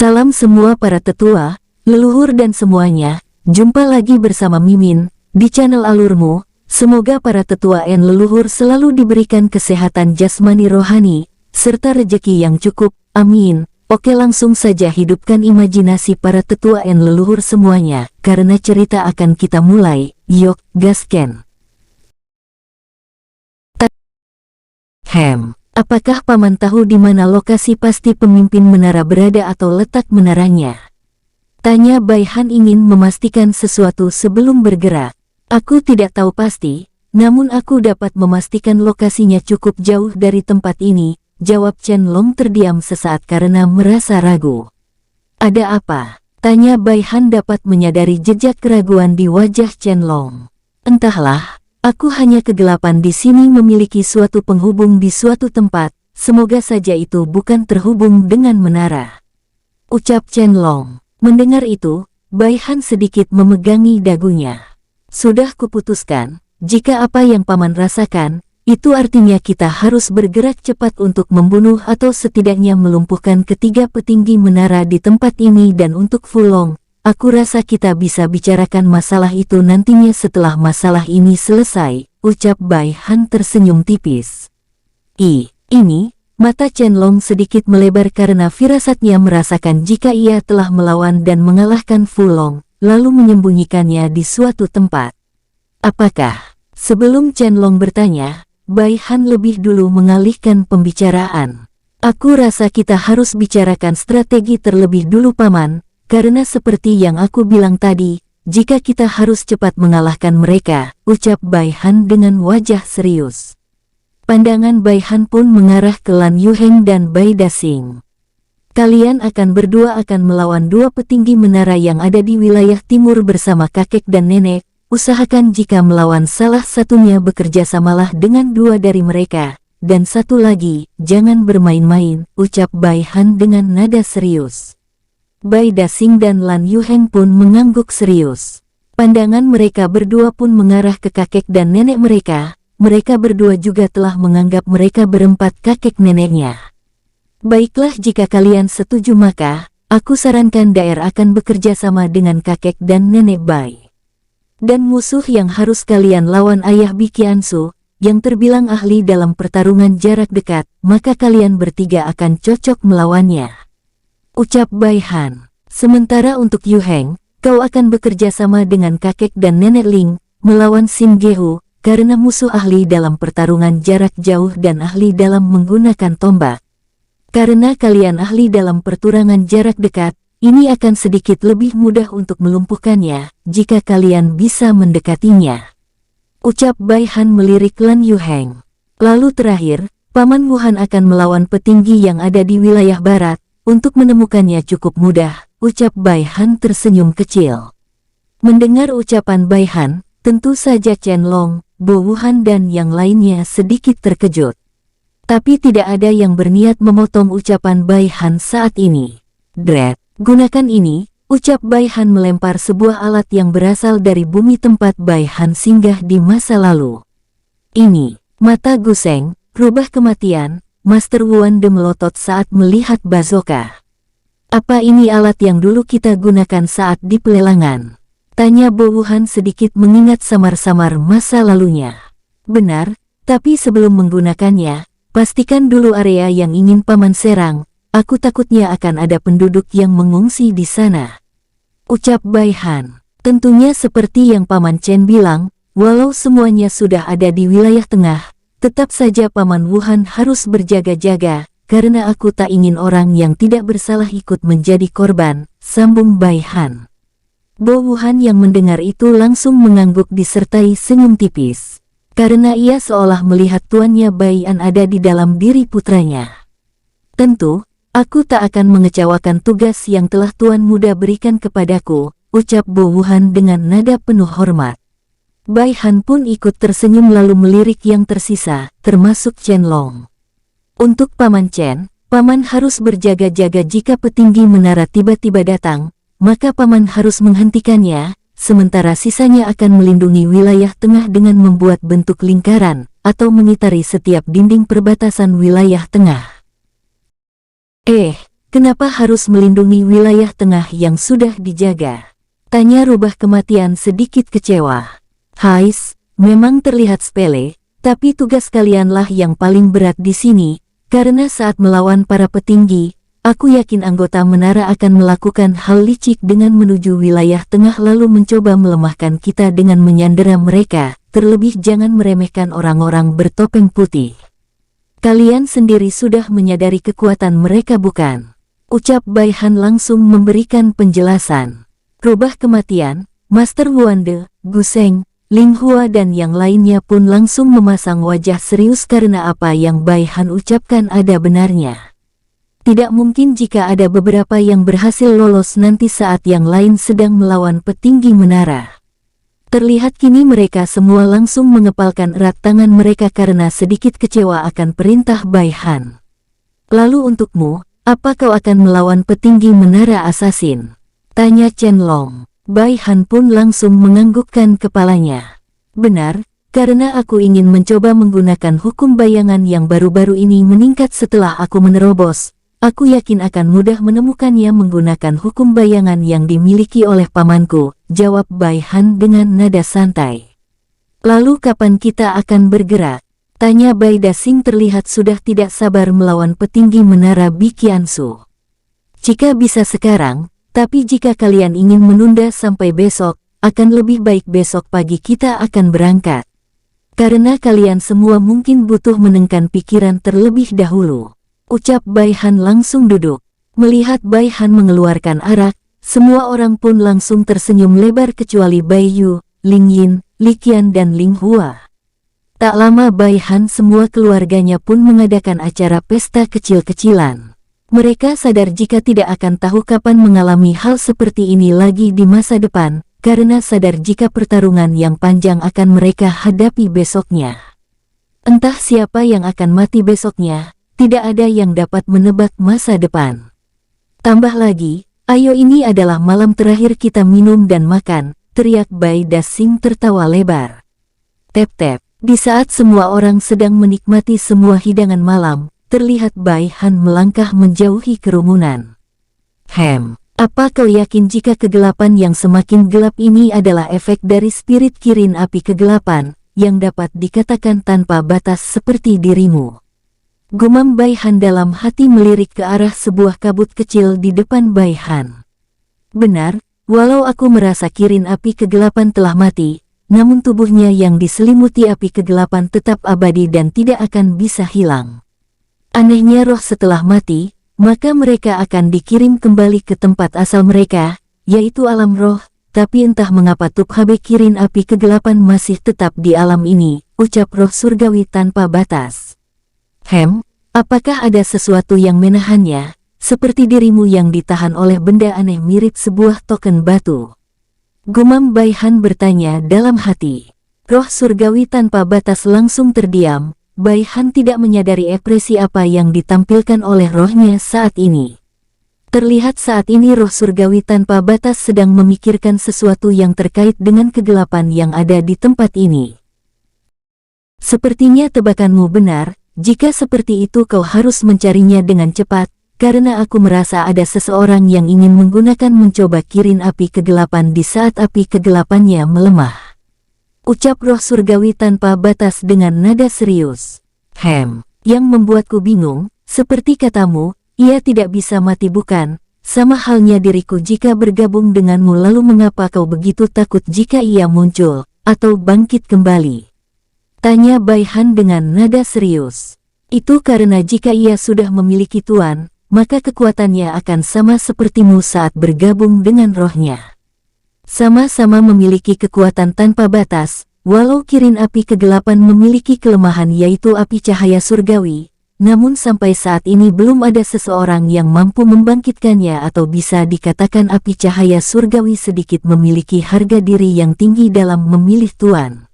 Salam semua para tetua, leluhur dan semuanya, jumpa lagi bersama Mimin, di channel Alurmu. Semoga para tetua dan leluhur selalu diberikan kesehatan jasmani rohani, serta rejeki yang cukup, amin. Oke, langsung saja hidupkan imajinasi para tetua dan leluhur semuanya, karena cerita akan kita mulai, yuk, gasken. Apakah paman tahu di mana lokasi pasti pemimpin menara berada atau letak menaranya? Tanya Baihan ingin memastikan sesuatu sebelum bergerak. Aku tidak tahu pasti, namun aku dapat memastikan lokasinya cukup jauh dari tempat ini, jawab Chen Long terdiam sesaat karena merasa ragu. Ada apa? Tanya Baihan dapat menyadari jejak keraguan di wajah Chen Long. Entahlah. Aku hanya kegelapan di sini memiliki suatu penghubung di suatu tempat, semoga saja itu bukan terhubung dengan menara. Ucap Chen Long. Mendengar itu, Baihan sedikit memegangi dagunya. Sudah kuputuskan, jika apa yang paman rasakan, itu artinya kita harus bergerak cepat untuk membunuh atau setidaknya melumpuhkan ketiga petinggi menara di tempat ini dan untuk Fulong. Aku rasa kita bisa bicarakan masalah itu nantinya setelah masalah ini selesai, ucap Baihan tersenyum tipis. Ini, mata Chen Long sedikit melebar karena firasatnya merasakan jika ia telah melawan dan mengalahkan Fulong, lalu menyembunyikannya di suatu tempat. Apakah? Sebelum Chen Long bertanya, Baihan lebih dulu mengalihkan pembicaraan. Aku rasa kita harus bicarakan strategi terlebih dulu paman. Karena seperti yang aku bilang tadi, jika kita harus cepat mengalahkan mereka, ucap Baihan dengan wajah serius. Pandangan Baihan pun mengarah ke Lan Yuheng dan Bai Dasing. Kalian berdua akan melawan dua petinggi menara yang ada di wilayah timur bersama kakek dan nenek. Usahakan jika melawan salah satunya bekerja samalah dengan dua dari mereka. Dan satu lagi, jangan bermain-main, ucap Baihan dengan nada serius. Bai Dasing dan Lan Yuheng pun mengangguk serius. Pandangan mereka berdua pun mengarah ke kakek dan nenek mereka. Mereka berdua juga telah menganggap mereka berempat kakek neneknya. Baiklah, jika kalian setuju maka, aku sarankan daerah akan bekerja sama dengan kakek dan nenek Bai. Dan musuh yang harus kalian lawan ayah Bikiansu, yang terbilang ahli dalam pertarungan jarak dekat, maka kalian bertiga akan cocok melawannya. Ucap Baihan. Sementara untuk Yuheng, kau akan bekerja sama dengan kakek dan nenek Ling, melawan Sim Gehu, karena musuh ahli dalam pertarungan jarak jauh dan ahli dalam menggunakan tombak. Karena kalian ahli dalam pertarungan jarak dekat, ini akan sedikit lebih mudah untuk melumpuhkannya, jika kalian bisa mendekatinya. Ucap Baihan melirik Lan Yuheng. Lalu terakhir, Paman Wuhan akan melawan petinggi yang ada di wilayah barat. Untuk menemukannya cukup mudah, ucap Baihan tersenyum kecil. Mendengar ucapan Baihan, tentu saja Chen Long, Bo Wuhan dan yang lainnya sedikit terkejut. Tapi tidak ada yang berniat memotong ucapan Baihan saat ini. Dread, gunakan ini, ucap Baihan melempar sebuah alat yang berasal dari bumi tempat Baihan singgah di masa lalu. Ini, mata Guseng, rubah kematian. Master Wuan de melotot saat melihat bazooka. Apa ini alat yang dulu kita gunakan saat di pelelangan? Tanya Bo Wuhan sedikit mengingat samar-samar masa lalunya. Benar, tapi sebelum menggunakannya, pastikan dulu area yang ingin paman serang. Aku takutnya akan ada penduduk yang mengungsi di sana. Ucap Baihan. Tentunya seperti yang paman Chen bilang, walau semuanya sudah ada di wilayah tengah, tetap saja Paman Wuhan harus berjaga-jaga, karena aku tak ingin orang yang tidak bersalah ikut menjadi korban, sambung Baihan. Bo Wuhan yang mendengar itu langsung mengangguk disertai senyum tipis, karena ia seolah melihat tuannya Baihan ada di dalam diri putranya. Tentu, aku tak akan mengecewakan tugas yang telah Tuan Muda berikan kepadaku, ucap Bo Wuhan dengan nada penuh hormat. Baihan pun ikut tersenyum lalu melirik yang tersisa, termasuk Chen Long. Untuk Paman Chen, Paman harus berjaga-jaga jika petinggi menara tiba-tiba datang, maka Paman harus menghentikannya, sementara sisanya akan melindungi wilayah tengah dengan membuat bentuk lingkaran, atau mengitari setiap dinding perbatasan wilayah tengah. kenapa harus melindungi wilayah tengah yang sudah dijaga? Tanya Rubah Kematian sedikit kecewa. Hais, memang terlihat sepele, tapi tugas kalianlah yang paling berat di sini, karena saat melawan para petinggi, aku yakin anggota menara akan melakukan hal licik dengan menuju wilayah tengah lalu mencoba melemahkan kita dengan menyandera mereka, terlebih jangan meremehkan orang-orang bertopeng putih. Kalian sendiri sudah menyadari kekuatan mereka bukan? Ucap Bai Han langsung memberikan penjelasan. Rubah Kematian, Master Wuande, Guseng, Ling Hua dan yang lainnya pun langsung memasang wajah serius karena apa yang Bai Han ucapkan ada benarnya. Tidak mungkin jika ada beberapa yang berhasil lolos nanti saat yang lain sedang melawan petinggi menara. Terlihat kini mereka semua langsung mengepalkan erat tangan mereka karena sedikit kecewa akan perintah Bai Han. Lalu untukmu, apa kau akan melawan petinggi menara asasin? Tanya Chen Long. Bai Han pun langsung menganggukkan kepalanya. Benar, karena aku ingin mencoba menggunakan hukum bayangan yang baru-baru ini meningkat setelah aku menerobos. Aku yakin akan mudah menemukannya menggunakan hukum bayangan yang dimiliki oleh pamanku, jawab Bai Han dengan nada santai. Lalu kapan kita akan bergerak? Tanya Bai Dasing terlihat sudah tidak sabar melawan petinggi menara Bikiansu. Jika bisa sekarang, tapi jika kalian ingin menunda sampai besok, akan lebih baik besok pagi kita akan berangkat. Karena kalian semua mungkin butuh menenangkan pikiran terlebih dahulu. Ucap Bai Han langsung duduk. Melihat Bai Han mengeluarkan arak, semua orang pun langsung tersenyum lebar kecuali Bai Yu, Ling Yin, Li Qian dan Ling Hua. Tak lama Bai Han semua keluarganya pun mengadakan acara pesta kecil-kecilan. Mereka sadar jika tidak akan tahu kapan mengalami hal seperti ini lagi di masa depan, karena sadar jika pertarungan yang panjang akan mereka hadapi besoknya. Entah siapa yang akan mati besoknya, tidak ada yang dapat menebak masa depan. Tambah lagi, ayo ini adalah malam terakhir kita minum dan makan, teriak Bai Dasing tertawa lebar. Tep-tep, di saat semua orang sedang menikmati semua hidangan malam, terlihat Bai Han melangkah menjauhi kerumunan. Apa kau yakin jika kegelapan yang semakin gelap ini adalah efek dari spirit kirin api kegelapan, yang dapat dikatakan tanpa batas seperti dirimu? Gumam Bai Han dalam hati melirik ke arah sebuah kabut kecil di depan Bai Han. Benar, walau aku merasa kirin api kegelapan telah mati, namun tubuhnya yang diselimuti api kegelapan tetap abadi dan tidak akan bisa hilang. Anehnya roh setelah mati, maka mereka akan dikirim kembali ke tempat asal mereka, yaitu alam roh, tapi entah mengapa Tubhabe kirin api kegelapan masih tetap di alam ini, ucap roh surgawi tanpa batas. Apakah ada sesuatu yang menahannya, seperti dirimu yang ditahan oleh benda aneh mirip sebuah token batu? Gumam Bai Han bertanya dalam hati. Roh surgawi tanpa batas langsung terdiam. Bai Han tidak menyadari ekspresi apa yang ditampilkan oleh rohnya saat ini. Terlihat saat ini roh surgawi tanpa batas sedang memikirkan sesuatu yang terkait dengan kegelapan yang ada di tempat ini. Sepertinya tebakanmu benar, jika seperti itu kau harus mencarinya dengan cepat, karena aku merasa ada seseorang yang ingin menggunakan mencoba kirin api kegelapan di saat api kegelapannya melemah. Ucap roh surgawi tanpa batas dengan nada serius. Yang membuatku bingung, seperti katamu, ia tidak bisa mati bukan? Sama halnya diriku jika bergabung denganmu lalu mengapa kau begitu takut jika ia muncul, atau bangkit kembali? Tanya Bai Han dengan nada serius. Itu karena jika ia sudah memiliki tuan, maka kekuatannya akan sama sepertimu saat bergabung dengan rohnya. Sama-sama memiliki kekuatan tanpa batas, walau kirin api kegelapan memiliki kelemahan yaitu api cahaya surgawi, namun sampai saat ini belum ada seseorang yang mampu membangkitkannya atau bisa dikatakan api cahaya surgawi sedikit memiliki harga diri yang tinggi dalam memilih tuan.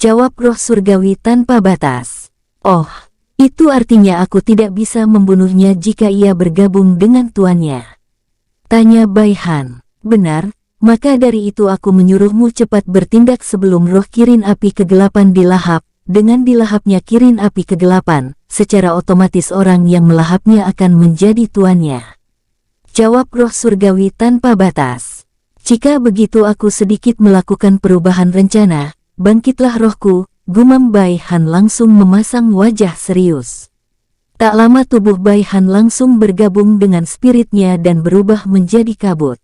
Jawab roh surgawi tanpa batas. Oh, itu artinya aku tidak bisa membunuhnya jika ia bergabung dengan tuannya. Tanya Bai Han. Benar. Maka dari itu aku menyuruhmu cepat bertindak sebelum roh kirin api kegelapan dilahap, dengan dilahapnya kirin api kegelapan, secara otomatis orang yang melahapnya akan menjadi tuannya. Jawab roh surgawi tanpa batas. Jika begitu aku sedikit melakukan perubahan rencana, bangkitlah rohku, gumam Bai Han langsung memasang wajah serius. Tak lama tubuh Bai Han langsung bergabung dengan spiritnya dan berubah menjadi kabut.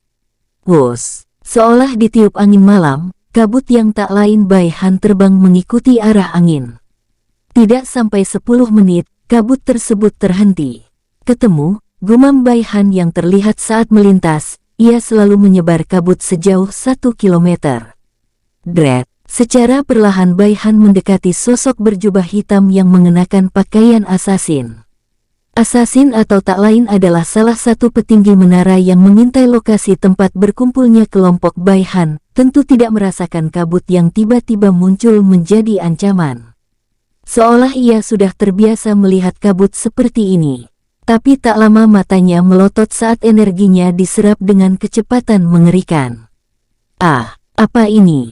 Wus, seolah ditiup angin malam, kabut yang tak lain Bai Han terbang mengikuti arah angin. Tidak sampai 10 menit, kabut tersebut terhenti. Ketemu, gumam Bai Han yang terlihat saat melintas, ia selalu menyebar kabut sejauh 1 kilometer. Dret, secara perlahan Bai Han mendekati sosok berjubah hitam yang mengenakan pakaian asasin. Asasin atau tak lain adalah salah satu petinggi menara yang mengintai lokasi tempat berkumpulnya kelompok Bai Han, tentu tidak merasakan kabut yang tiba-tiba muncul menjadi ancaman. Seolah ia sudah terbiasa melihat kabut seperti ini. Tapi tak lama matanya melotot saat energinya diserap dengan kecepatan mengerikan. Ah, apa ini?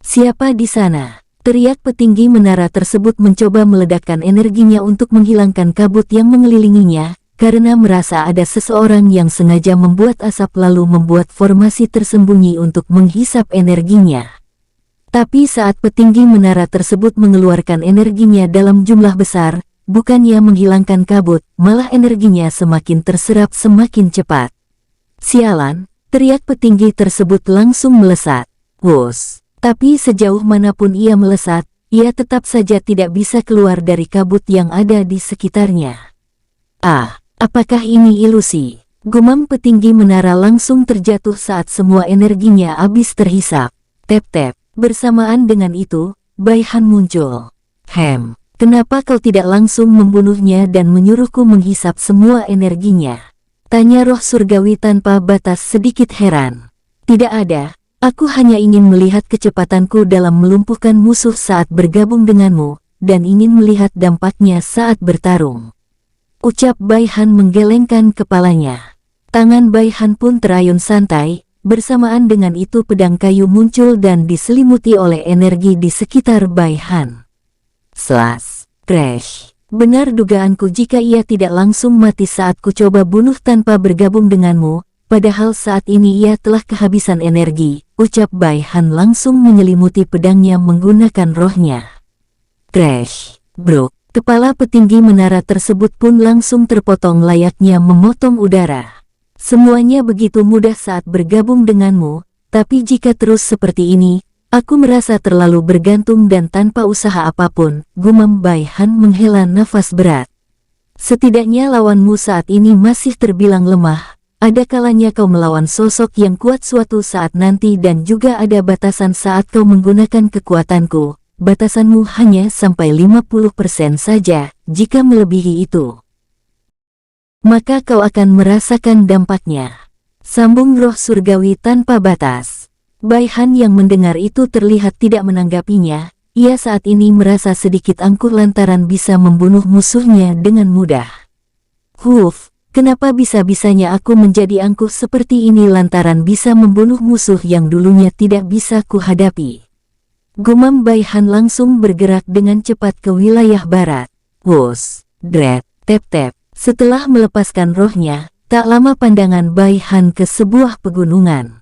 Siapa di sana? Teriak petinggi menara tersebut mencoba meledakkan energinya untuk menghilangkan kabut yang mengelilinginya, karena merasa ada seseorang yang sengaja membuat asap lalu membuat formasi tersembunyi untuk menghisap energinya. Tapi saat petinggi menara tersebut mengeluarkan energinya dalam jumlah besar, bukannya menghilangkan kabut, malah energinya semakin terserap semakin cepat. Sialan, teriak petinggi tersebut langsung melesat. Wus. Tapi sejauh manapun ia melesat, ia tetap saja tidak bisa keluar dari kabut yang ada di sekitarnya. Ah, apakah ini ilusi? Gumam petinggi menara langsung terjatuh saat semua energinya habis terhisap. Tep-tep, bersamaan dengan itu, Bai Han muncul. Kenapa kau tidak langsung membunuhnya dan menyuruhku menghisap semua energinya? Tanya roh surgawi tanpa batas sedikit heran. Tidak ada. Aku hanya ingin melihat kecepatanku dalam melumpuhkan musuh saat bergabung denganmu, dan ingin melihat dampaknya saat bertarung. Ucap Bai Han menggelengkan kepalanya. Tangan Bai Han pun terayun santai, bersamaan dengan itu pedang kayu muncul dan diselimuti oleh energi di sekitar Bai Han. Slash, crash. Benar dugaanku jika ia tidak langsung mati saat ku coba bunuh tanpa bergabung denganmu, padahal saat ini ia telah kehabisan energi, ucap Bai Han langsung menyelimuti pedangnya menggunakan rohnya. Crash, brok, kepala petinggi menara tersebut pun langsung terpotong layaknya memotong udara. Semuanya begitu mudah saat bergabung denganmu, tapi jika terus seperti ini, aku merasa terlalu bergantung dan tanpa usaha apapun, gumam Bai Han menghela nafas berat. Setidaknya lawanmu saat ini masih terbilang lemah. Ada kalanya kau melawan sosok yang kuat suatu saat nanti dan juga ada batasan saat kau menggunakan kekuatanku. Batasanmu hanya sampai 50% saja, jika melebihi itu, maka kau akan merasakan dampaknya. Sambung roh surgawi tanpa batas. Bai Han yang mendengar itu terlihat tidak menanggapinya, ia saat ini merasa sedikit angkuh lantaran bisa membunuh musuhnya dengan mudah. Kenapa bisa-bisanya aku menjadi angkuh seperti ini lantaran bisa membunuh musuh yang dulunya tidak bisa kuhadapi? Gumam Bai Han langsung bergerak dengan cepat ke wilayah barat. Wus, dret, tep-tep. Setelah melepaskan rohnya, tak lama pandangan Bai Han ke sebuah pegunungan.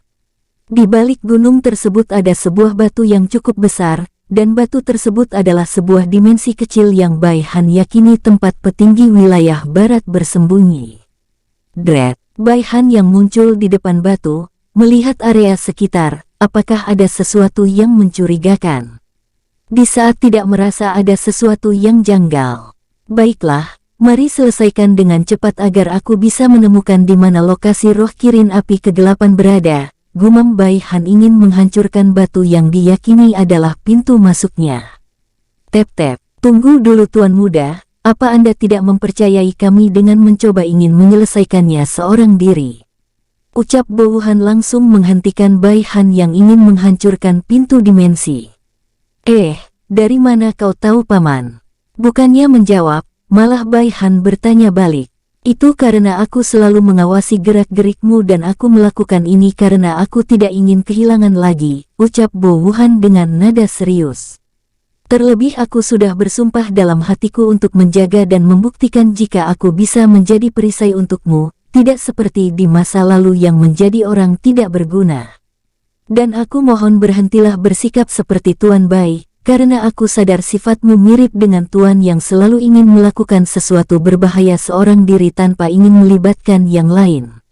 Di balik gunung tersebut ada sebuah batu yang cukup besar, dan batu tersebut adalah sebuah dimensi kecil yang Bai Han yakini tempat petinggi wilayah barat bersembunyi. Dret, Bai Han yang muncul di depan batu, melihat area sekitar, apakah ada sesuatu yang mencurigakan. Di saat tidak merasa ada sesuatu yang janggal. Baiklah, mari selesaikan dengan cepat agar aku bisa menemukan di mana lokasi roh kirin api kegelapan berada. Gumam Bai Han ingin menghancurkan batu yang diyakini adalah pintu masuknya. Tep-tep, tunggu dulu Tuan Muda. Apa Anda tidak mempercayai kami dengan mencoba ingin menyelesaikannya seorang diri? Ucap Bo Wuhan langsung menghentikan Bai Han yang ingin menghancurkan pintu dimensi. Dari mana kau tahu Paman? Bukannya menjawab, malah Bai Han bertanya balik. Itu karena aku selalu mengawasi gerak-gerikmu dan aku melakukan ini karena aku tidak ingin kehilangan lagi, ucap Bo Wuhan dengan nada serius. Terlebih aku sudah bersumpah dalam hatiku untuk menjaga dan membuktikan jika aku bisa menjadi perisai untukmu, tidak seperti di masa lalu yang menjadi orang tidak berguna. Dan aku mohon berhentilah bersikap seperti Tuan Bai, karena aku sadar sifatmu mirip dengan Tuan yang selalu ingin melakukan sesuatu berbahaya seorang diri tanpa ingin melibatkan yang lain.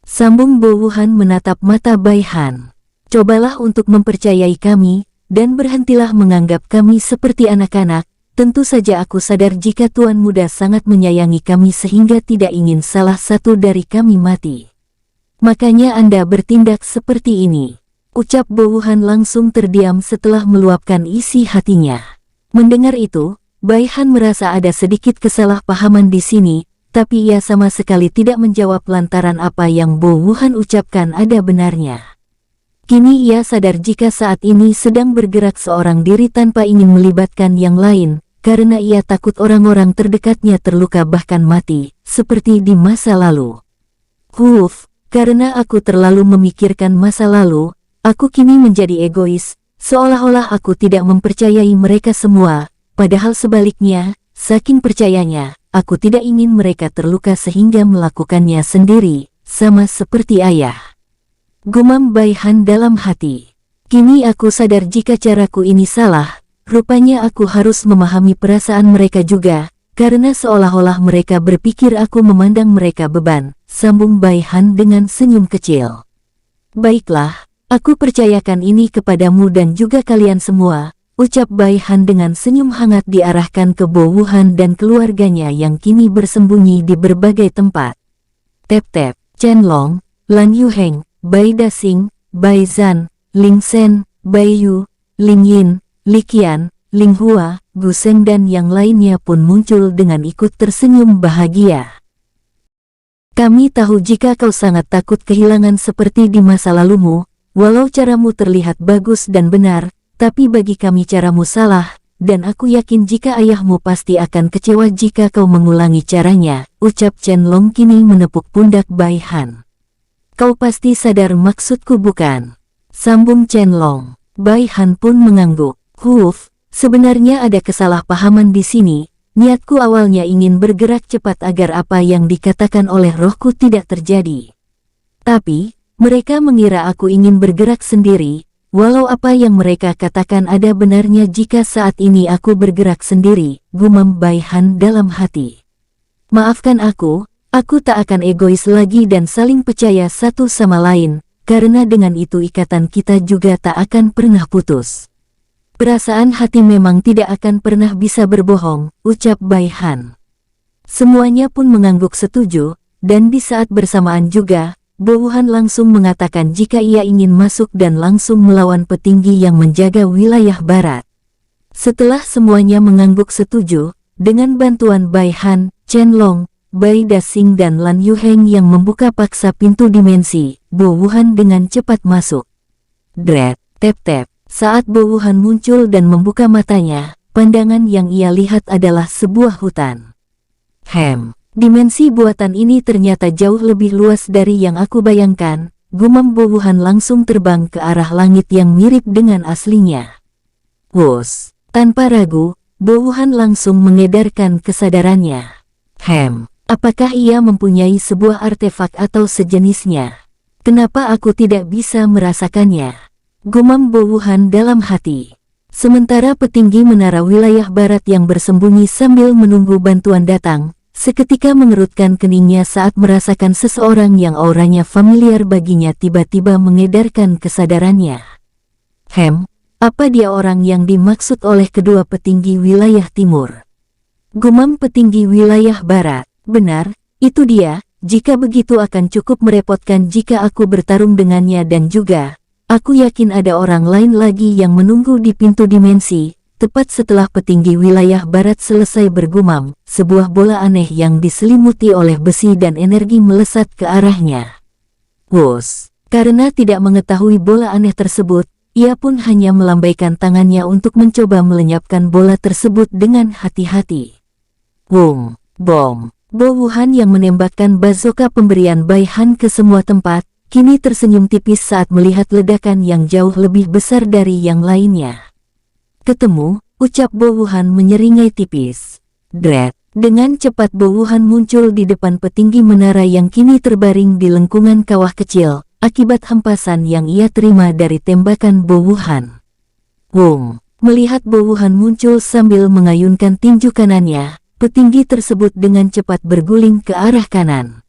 Sambung Bo Wuhan menatap mata Bai Han. Cobalah untuk mempercayai kami, dan berhentilah menganggap kami seperti anak-anak. Tentu saja aku sadar jika Tuan Muda sangat menyayangi kami sehingga tidak ingin salah satu dari kami mati. Makanya Anda bertindak seperti ini. Ucap Bo Wuhan langsung terdiam setelah meluapkan isi hatinya. Mendengar itu, Bai Han merasa ada sedikit kesalahpahaman di sini, tapi ia sama sekali tidak menjawab lantaran apa yang Bo Wuhan ucapkan ada benarnya. Kini ia sadar jika saat ini sedang bergerak seorang diri tanpa ingin melibatkan yang lain, karena ia takut orang-orang terdekatnya terluka bahkan mati, seperti di masa lalu. Karena aku terlalu memikirkan masa lalu, aku kini menjadi egois, seolah-olah aku tidak mempercayai mereka semua, padahal sebaliknya, saking percayanya, aku tidak ingin mereka terluka sehingga melakukannya sendiri, sama seperti ayah. Gumam Bai Han dalam hati. Kini aku sadar jika caraku ini salah, rupanya aku harus memahami perasaan mereka juga, karena seolah-olah mereka berpikir aku memandang mereka beban, sambung Bai Han dengan senyum kecil. Baiklah, aku percayakan ini kepadamu dan juga kalian semua, ucap Bai Han dengan senyum hangat diarahkan ke Bo Wuhan dan keluarganya yang kini bersembunyi di berbagai tempat. Tep-tep, Chen Long, Lan Yuheng, Bai Dasing, Bai Zan, Ling Sen, Bai Yu, Ling Yin, Li Qian, Ling Hua, Gu Seng dan yang lainnya pun muncul dengan ikut tersenyum bahagia. Kami tahu jika kau sangat takut kehilangan seperti di masa lalumu, walau caramu terlihat bagus dan benar, tapi bagi kami caramu salah, dan aku yakin jika ayahmu pasti akan kecewa jika kau mengulangi caranya, ucap Chen Long kini menepuk pundak Bai Han. Kau pasti sadar maksudku bukan? Sambung Chen Long. Bai Han pun mengangguk. Sebenarnya ada kesalahpahaman di sini. Niatku awalnya ingin bergerak cepat agar apa yang dikatakan oleh rohku tidak terjadi. Tapi, mereka mengira aku ingin bergerak sendiri, walau apa yang mereka katakan ada benarnya jika saat ini aku bergerak sendiri, gumam Bai Han dalam hati. Maafkan aku tak akan egois lagi dan saling percaya satu sama lain, karena dengan itu ikatan kita juga tak akan pernah putus. Perasaan hati memang tidak akan pernah bisa berbohong, ucap Bai Han. Semuanya pun mengangguk setuju, dan di saat bersamaan juga, Bo Wuhan langsung mengatakan jika ia ingin masuk dan langsung melawan petinggi yang menjaga wilayah barat. Setelah semuanya mengangguk setuju, dengan bantuan Bai Han, Chen Long, Bai Dasing dan Lan Yuheng yang membuka paksa pintu dimensi, Bo Wuhan dengan cepat masuk. Dret, tep-tep, saat Bo Wuhan muncul dan membuka matanya, pandangan yang ia lihat adalah sebuah hutan. Dimensi buatan ini ternyata jauh lebih luas dari yang aku bayangkan, gumam Bo Wuhan langsung terbang ke arah langit yang mirip dengan aslinya. Tanpa ragu, Bo Wuhan langsung mengedarkan kesadarannya. Apakah ia mempunyai sebuah artefak atau sejenisnya? Kenapa aku tidak bisa merasakannya? Gumam Bo Wuhan dalam hati. Sementara petinggi menara wilayah barat yang bersembunyi sambil menunggu bantuan datang, seketika mengerutkan keningnya saat merasakan seseorang yang auranya familiar baginya tiba-tiba mengedarkan kesadarannya. Apa dia orang yang dimaksud oleh kedua petinggi wilayah timur? Gumam petinggi wilayah barat. Benar, itu dia. Jika begitu akan cukup merepotkan jika aku bertarung dengannya dan juga, aku yakin ada orang lain lagi yang menunggu di pintu dimensi. Tepat setelah petinggi wilayah barat selesai bergumam, sebuah bola aneh yang diselimuti oleh besi dan energi melesat ke arahnya. Karena tidak mengetahui bola aneh tersebut, ia pun hanya melambaikan tangannya untuk mencoba melenyapkan bola tersebut dengan hati-hati. Bom. Bo Wuhan yang menembakkan bazooka pemberian Bai Han ke semua tempat, kini tersenyum tipis saat melihat ledakan yang jauh lebih besar dari yang lainnya. Ketemu, ucap Bo Wuhan menyeringai tipis. Dret, dengan cepat Bo Wuhan muncul di depan petinggi menara yang kini terbaring di lengkungan kawah kecil, akibat hempasan yang ia terima dari tembakan Bo Wuhan. Wung, melihat Bo Wuhan muncul sambil mengayunkan tinju kanannya, petinggi tersebut dengan cepat berguling ke arah kanan.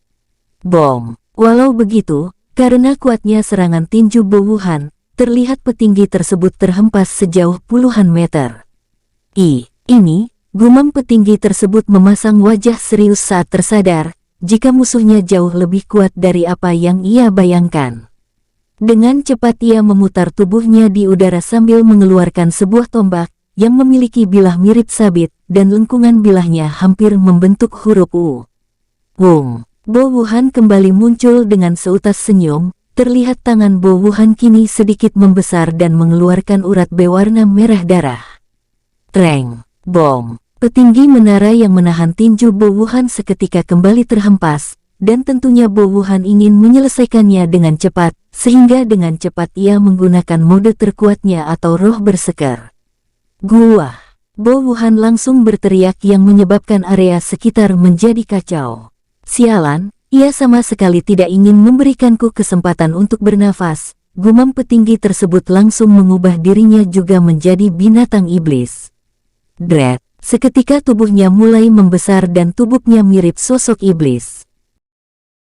Bom, walau begitu, karena kuatnya serangan tinju Bo Wuhan, terlihat petinggi tersebut terhempas sejauh puluhan meter. Ini, gumam petinggi tersebut memasang wajah serius saat tersadar, jika musuhnya jauh lebih kuat dari apa yang ia bayangkan. Dengan cepat ia memutar tubuhnya di udara sambil mengeluarkan sebuah tombak, yang memiliki bilah mirip sabit, dan lengkungan bilahnya hampir membentuk huruf U. Wung, Bo Wuhan kembali muncul dengan seutas senyum, terlihat tangan Bo Wuhan kini sedikit membesar dan mengeluarkan urat berwarna merah darah. Treng, bom. Petinggi menara yang menahan tinju Bo Wuhan seketika kembali terhempas, dan tentunya Bo Wuhan ingin menyelesaikannya dengan cepat, sehingga dengan cepat ia menggunakan mode terkuatnya atau roh berseker. Gua! Bo Wuhan langsung berteriak yang menyebabkan area sekitar menjadi kacau. Sialan, ia sama sekali tidak ingin memberikanku kesempatan untuk bernafas. Gumam petinggi tersebut langsung mengubah dirinya juga menjadi binatang iblis. Dret, seketika tubuhnya mulai membesar dan tubuhnya mirip sosok iblis.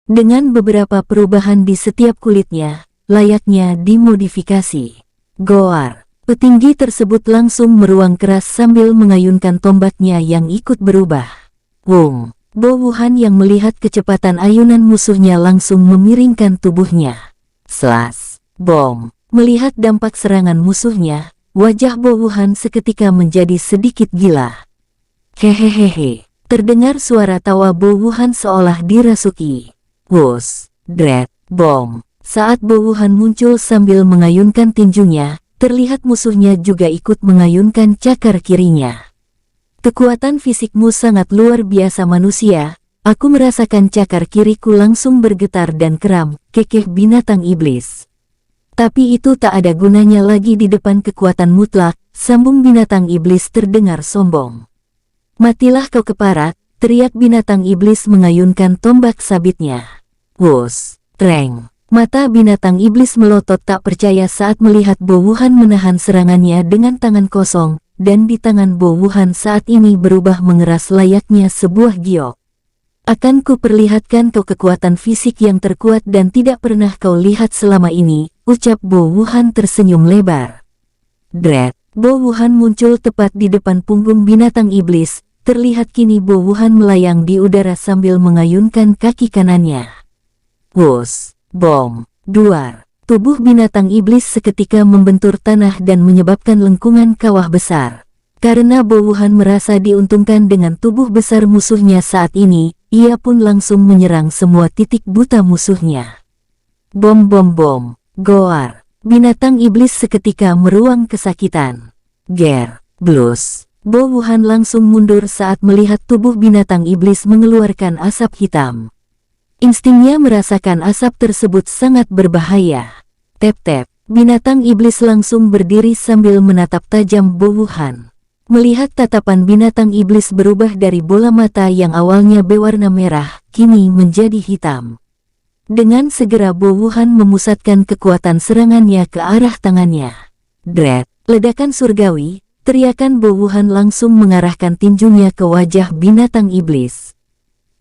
Dengan beberapa perubahan di setiap kulitnya, layaknya dimodifikasi. Goar, petinggi tersebut langsung meruang keras sambil mengayunkan tombaknya yang ikut berubah. Wung, Bo Wuhan yang melihat kecepatan ayunan musuhnya langsung memiringkan tubuhnya. Slas, bom, melihat dampak serangan musuhnya, wajah Bo Wuhan seketika menjadi sedikit gila. Hehehehe, terdengar suara tawa Bo Wuhan seolah dirasuki. Wus, dret, bom. Saat Bo Wuhan muncul sambil mengayunkan tinjunya, terlihat musuhnya juga ikut mengayunkan cakar kirinya. Kekuatan fisikmu sangat luar biasa manusia, aku merasakan cakar kiriku langsung bergetar dan keram, kekeh binatang iblis. Tapi itu tak ada gunanya lagi di depan kekuatan mutlak, sambung binatang iblis terdengar sombong. Matilah kau keparat, teriak binatang iblis mengayunkan tombak sabitnya. Wus, treng. Mata binatang iblis melotot tak percaya saat melihat Bo Wuhan menahan serangannya dengan tangan kosong, dan di tangan Bo Wuhan saat ini berubah mengeras layaknya sebuah giok. Akan ku perlihatkan kau kekuatan fisik yang terkuat dan tidak pernah kau lihat selama ini, ucap Bo Wuhan tersenyum lebar. Dret, Bo Wuhan muncul tepat di depan punggung binatang iblis, terlihat kini Bo Wuhan melayang di udara sambil mengayunkan kaki kanannya. Wus, bom, duar. Tubuh binatang iblis seketika membentur tanah dan menyebabkan lengkungan kawah besar. Karena Bo Wuhan merasa diuntungkan dengan tubuh besar musuhnya saat ini, ia pun langsung menyerang semua titik buta musuhnya. Bom bom bom, goar. Binatang iblis seketika meruang kesakitan. Ger, blus. Bo Wuhan langsung mundur saat melihat tubuh binatang iblis mengeluarkan asap hitam. Instingnya merasakan asap tersebut sangat berbahaya. Tep-tep, binatang iblis langsung berdiri sambil menatap tajam Bo Wuhan. Melihat tatapan binatang iblis berubah dari bola mata yang awalnya berwarna merah, kini menjadi hitam. Dengan segera Bo Wuhan memusatkan kekuatan serangannya ke arah tangannya. Dret, ledakan surgawi, teriakan Bo Wuhan langsung mengarahkan tinjunya ke wajah binatang iblis.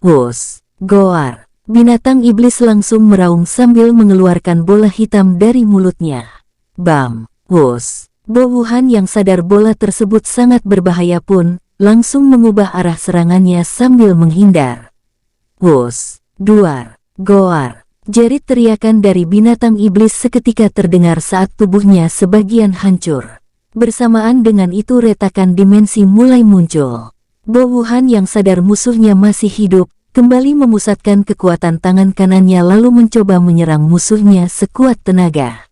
Wus, goar. Binatang iblis langsung meraung sambil mengeluarkan bola hitam dari mulutnya. Bam, wus. Bo Wuhan yang sadar bola tersebut sangat berbahaya pun, langsung mengubah arah serangannya sambil menghindar. Wus, duar, goar. Jerit teriakan dari binatang iblis seketika terdengar saat tubuhnya sebagian hancur. Bersamaan dengan itu retakan dimensi mulai muncul. Bo Wuhan yang sadar musuhnya masih hidup, kembali memusatkan kekuatan tangan kanannya lalu mencoba menyerang musuhnya sekuat tenaga.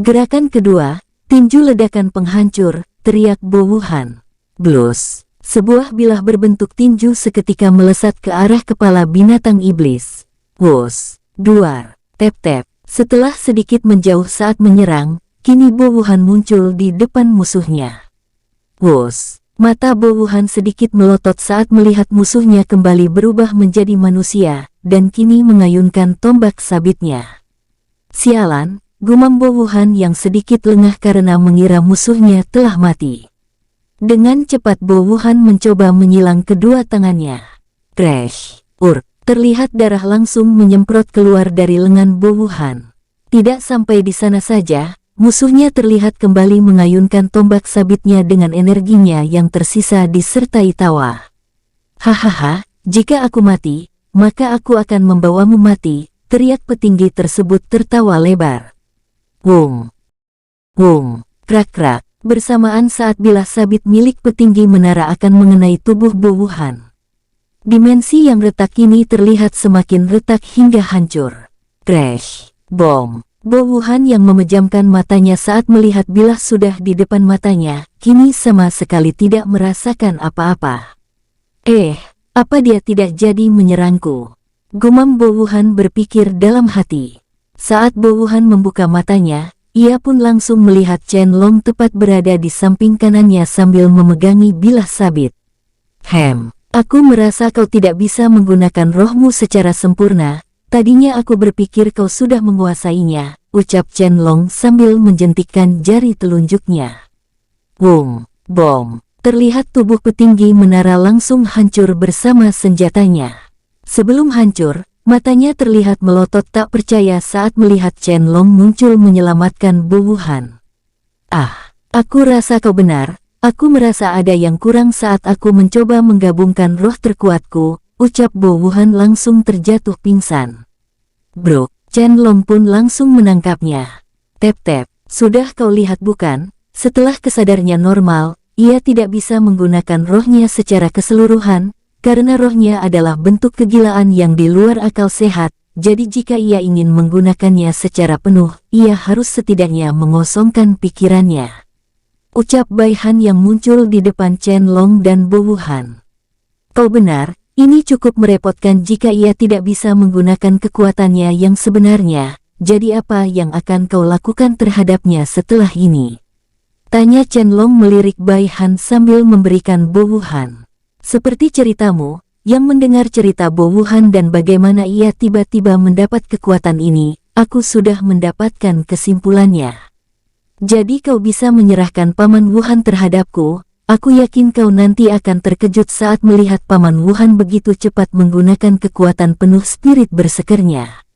Gerakan kedua, tinju ledakan penghancur, teriak Bo Wuhan. Blus, sebuah bilah berbentuk tinju seketika melesat ke arah kepala binatang iblis. Wus, duar, tep-tep. Setelah sedikit menjauh saat menyerang, kini Bo Wuhan muncul di depan musuhnya. Wus, mata Bo Wuhan sedikit melotot saat melihat musuhnya kembali berubah menjadi manusia, dan kini mengayunkan tombak sabitnya. Sialan, gumam Bo Wuhan yang sedikit lengah karena mengira musuhnya telah mati. Dengan cepat Bo Wuhan mencoba menyilang kedua tangannya. Crash! Terlihat darah langsung menyemprot keluar dari lengan Bo Wuhan. Tidak sampai di sana saja, musuhnya terlihat kembali mengayunkan tombak sabitnya dengan energinya yang tersisa disertai tawa. Hahaha, jika aku mati, maka aku akan membawamu mati, teriak petinggi tersebut tertawa lebar. Wung! Wung! Krak-krak, bersamaan saat bilah sabit milik petinggi menara akan mengenai tubuh Bo Wuhan. Dimensi yang retak kini terlihat semakin retak hingga hancur. Crash! Bom! Bo Wuhan yang memejamkan matanya saat melihat bilah sudah di depan matanya, kini sama sekali tidak merasakan apa-apa. Apa dia tidak jadi menyerangku? Gumam Bo Wuhan berpikir dalam hati. Saat Bo Wuhan membuka matanya, ia pun langsung melihat Chen Long tepat berada di samping kanannya sambil memegangi bilah sabit. Aku merasa kau tidak bisa menggunakan rohmu secara sempurna. Tadinya aku berpikir kau sudah menguasainya, ucap Chen Long sambil menjentikkan jari telunjuknya. Wung! Bom! Terlihat tubuh petinggi menara langsung hancur bersama senjatanya. Sebelum hancur, matanya terlihat melotot tak percaya saat melihat Chen Long muncul menyelamatkan Bo Wuhan. Aku rasa kau benar. Aku merasa ada yang kurang saat aku mencoba menggabungkan roh terkuatku, ucap Bo Wuhan langsung terjatuh pingsan. Bro, Chen Long pun langsung menangkapnya. Tep-tep, sudah kau lihat bukan? Setelah kesadarnya normal, ia tidak bisa menggunakan rohnya secara keseluruhan, karena rohnya adalah bentuk kegilaan yang di luar akal sehat, jadi jika ia ingin menggunakannya secara penuh, ia harus setidaknya mengosongkan pikirannya. Ucap Bai Han yang muncul di depan Chen Long dan Bo Wuhan. Kau benar, ini cukup merepotkan jika ia tidak bisa menggunakan kekuatannya yang sebenarnya, jadi apa yang akan kau lakukan terhadapnya setelah ini? Tanya Chen Long melirik Bai Han sambil memberikan Bo Wuhan. Seperti ceritamu, yang mendengar cerita Bo Wuhan dan bagaimana ia tiba-tiba mendapat kekuatan ini, aku sudah mendapatkan kesimpulannya. Jadi kau bisa menyerahkan Paman Wuhan terhadapku, aku yakin kau nanti akan terkejut saat melihat Paman Wuhan begitu cepat menggunakan kekuatan penuh spirit bersekernya.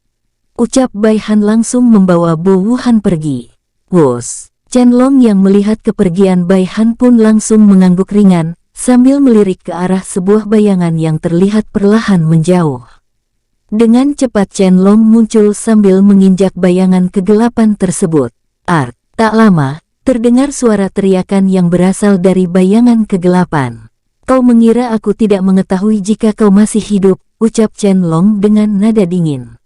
Ucap Bai Han langsung membawa Bo Wuhan pergi. Wus! Chen Long yang melihat kepergian Bai Han pun langsung mengangguk ringan, sambil melirik ke arah sebuah bayangan yang terlihat perlahan menjauh. Dengan cepat Chen Long muncul sambil menginjak bayangan kegelapan tersebut. Tak lama, terdengar suara teriakan yang berasal dari bayangan kegelapan. Kau mengira aku tidak mengetahui jika kau masih hidup, ucap Chen Long dengan nada dingin.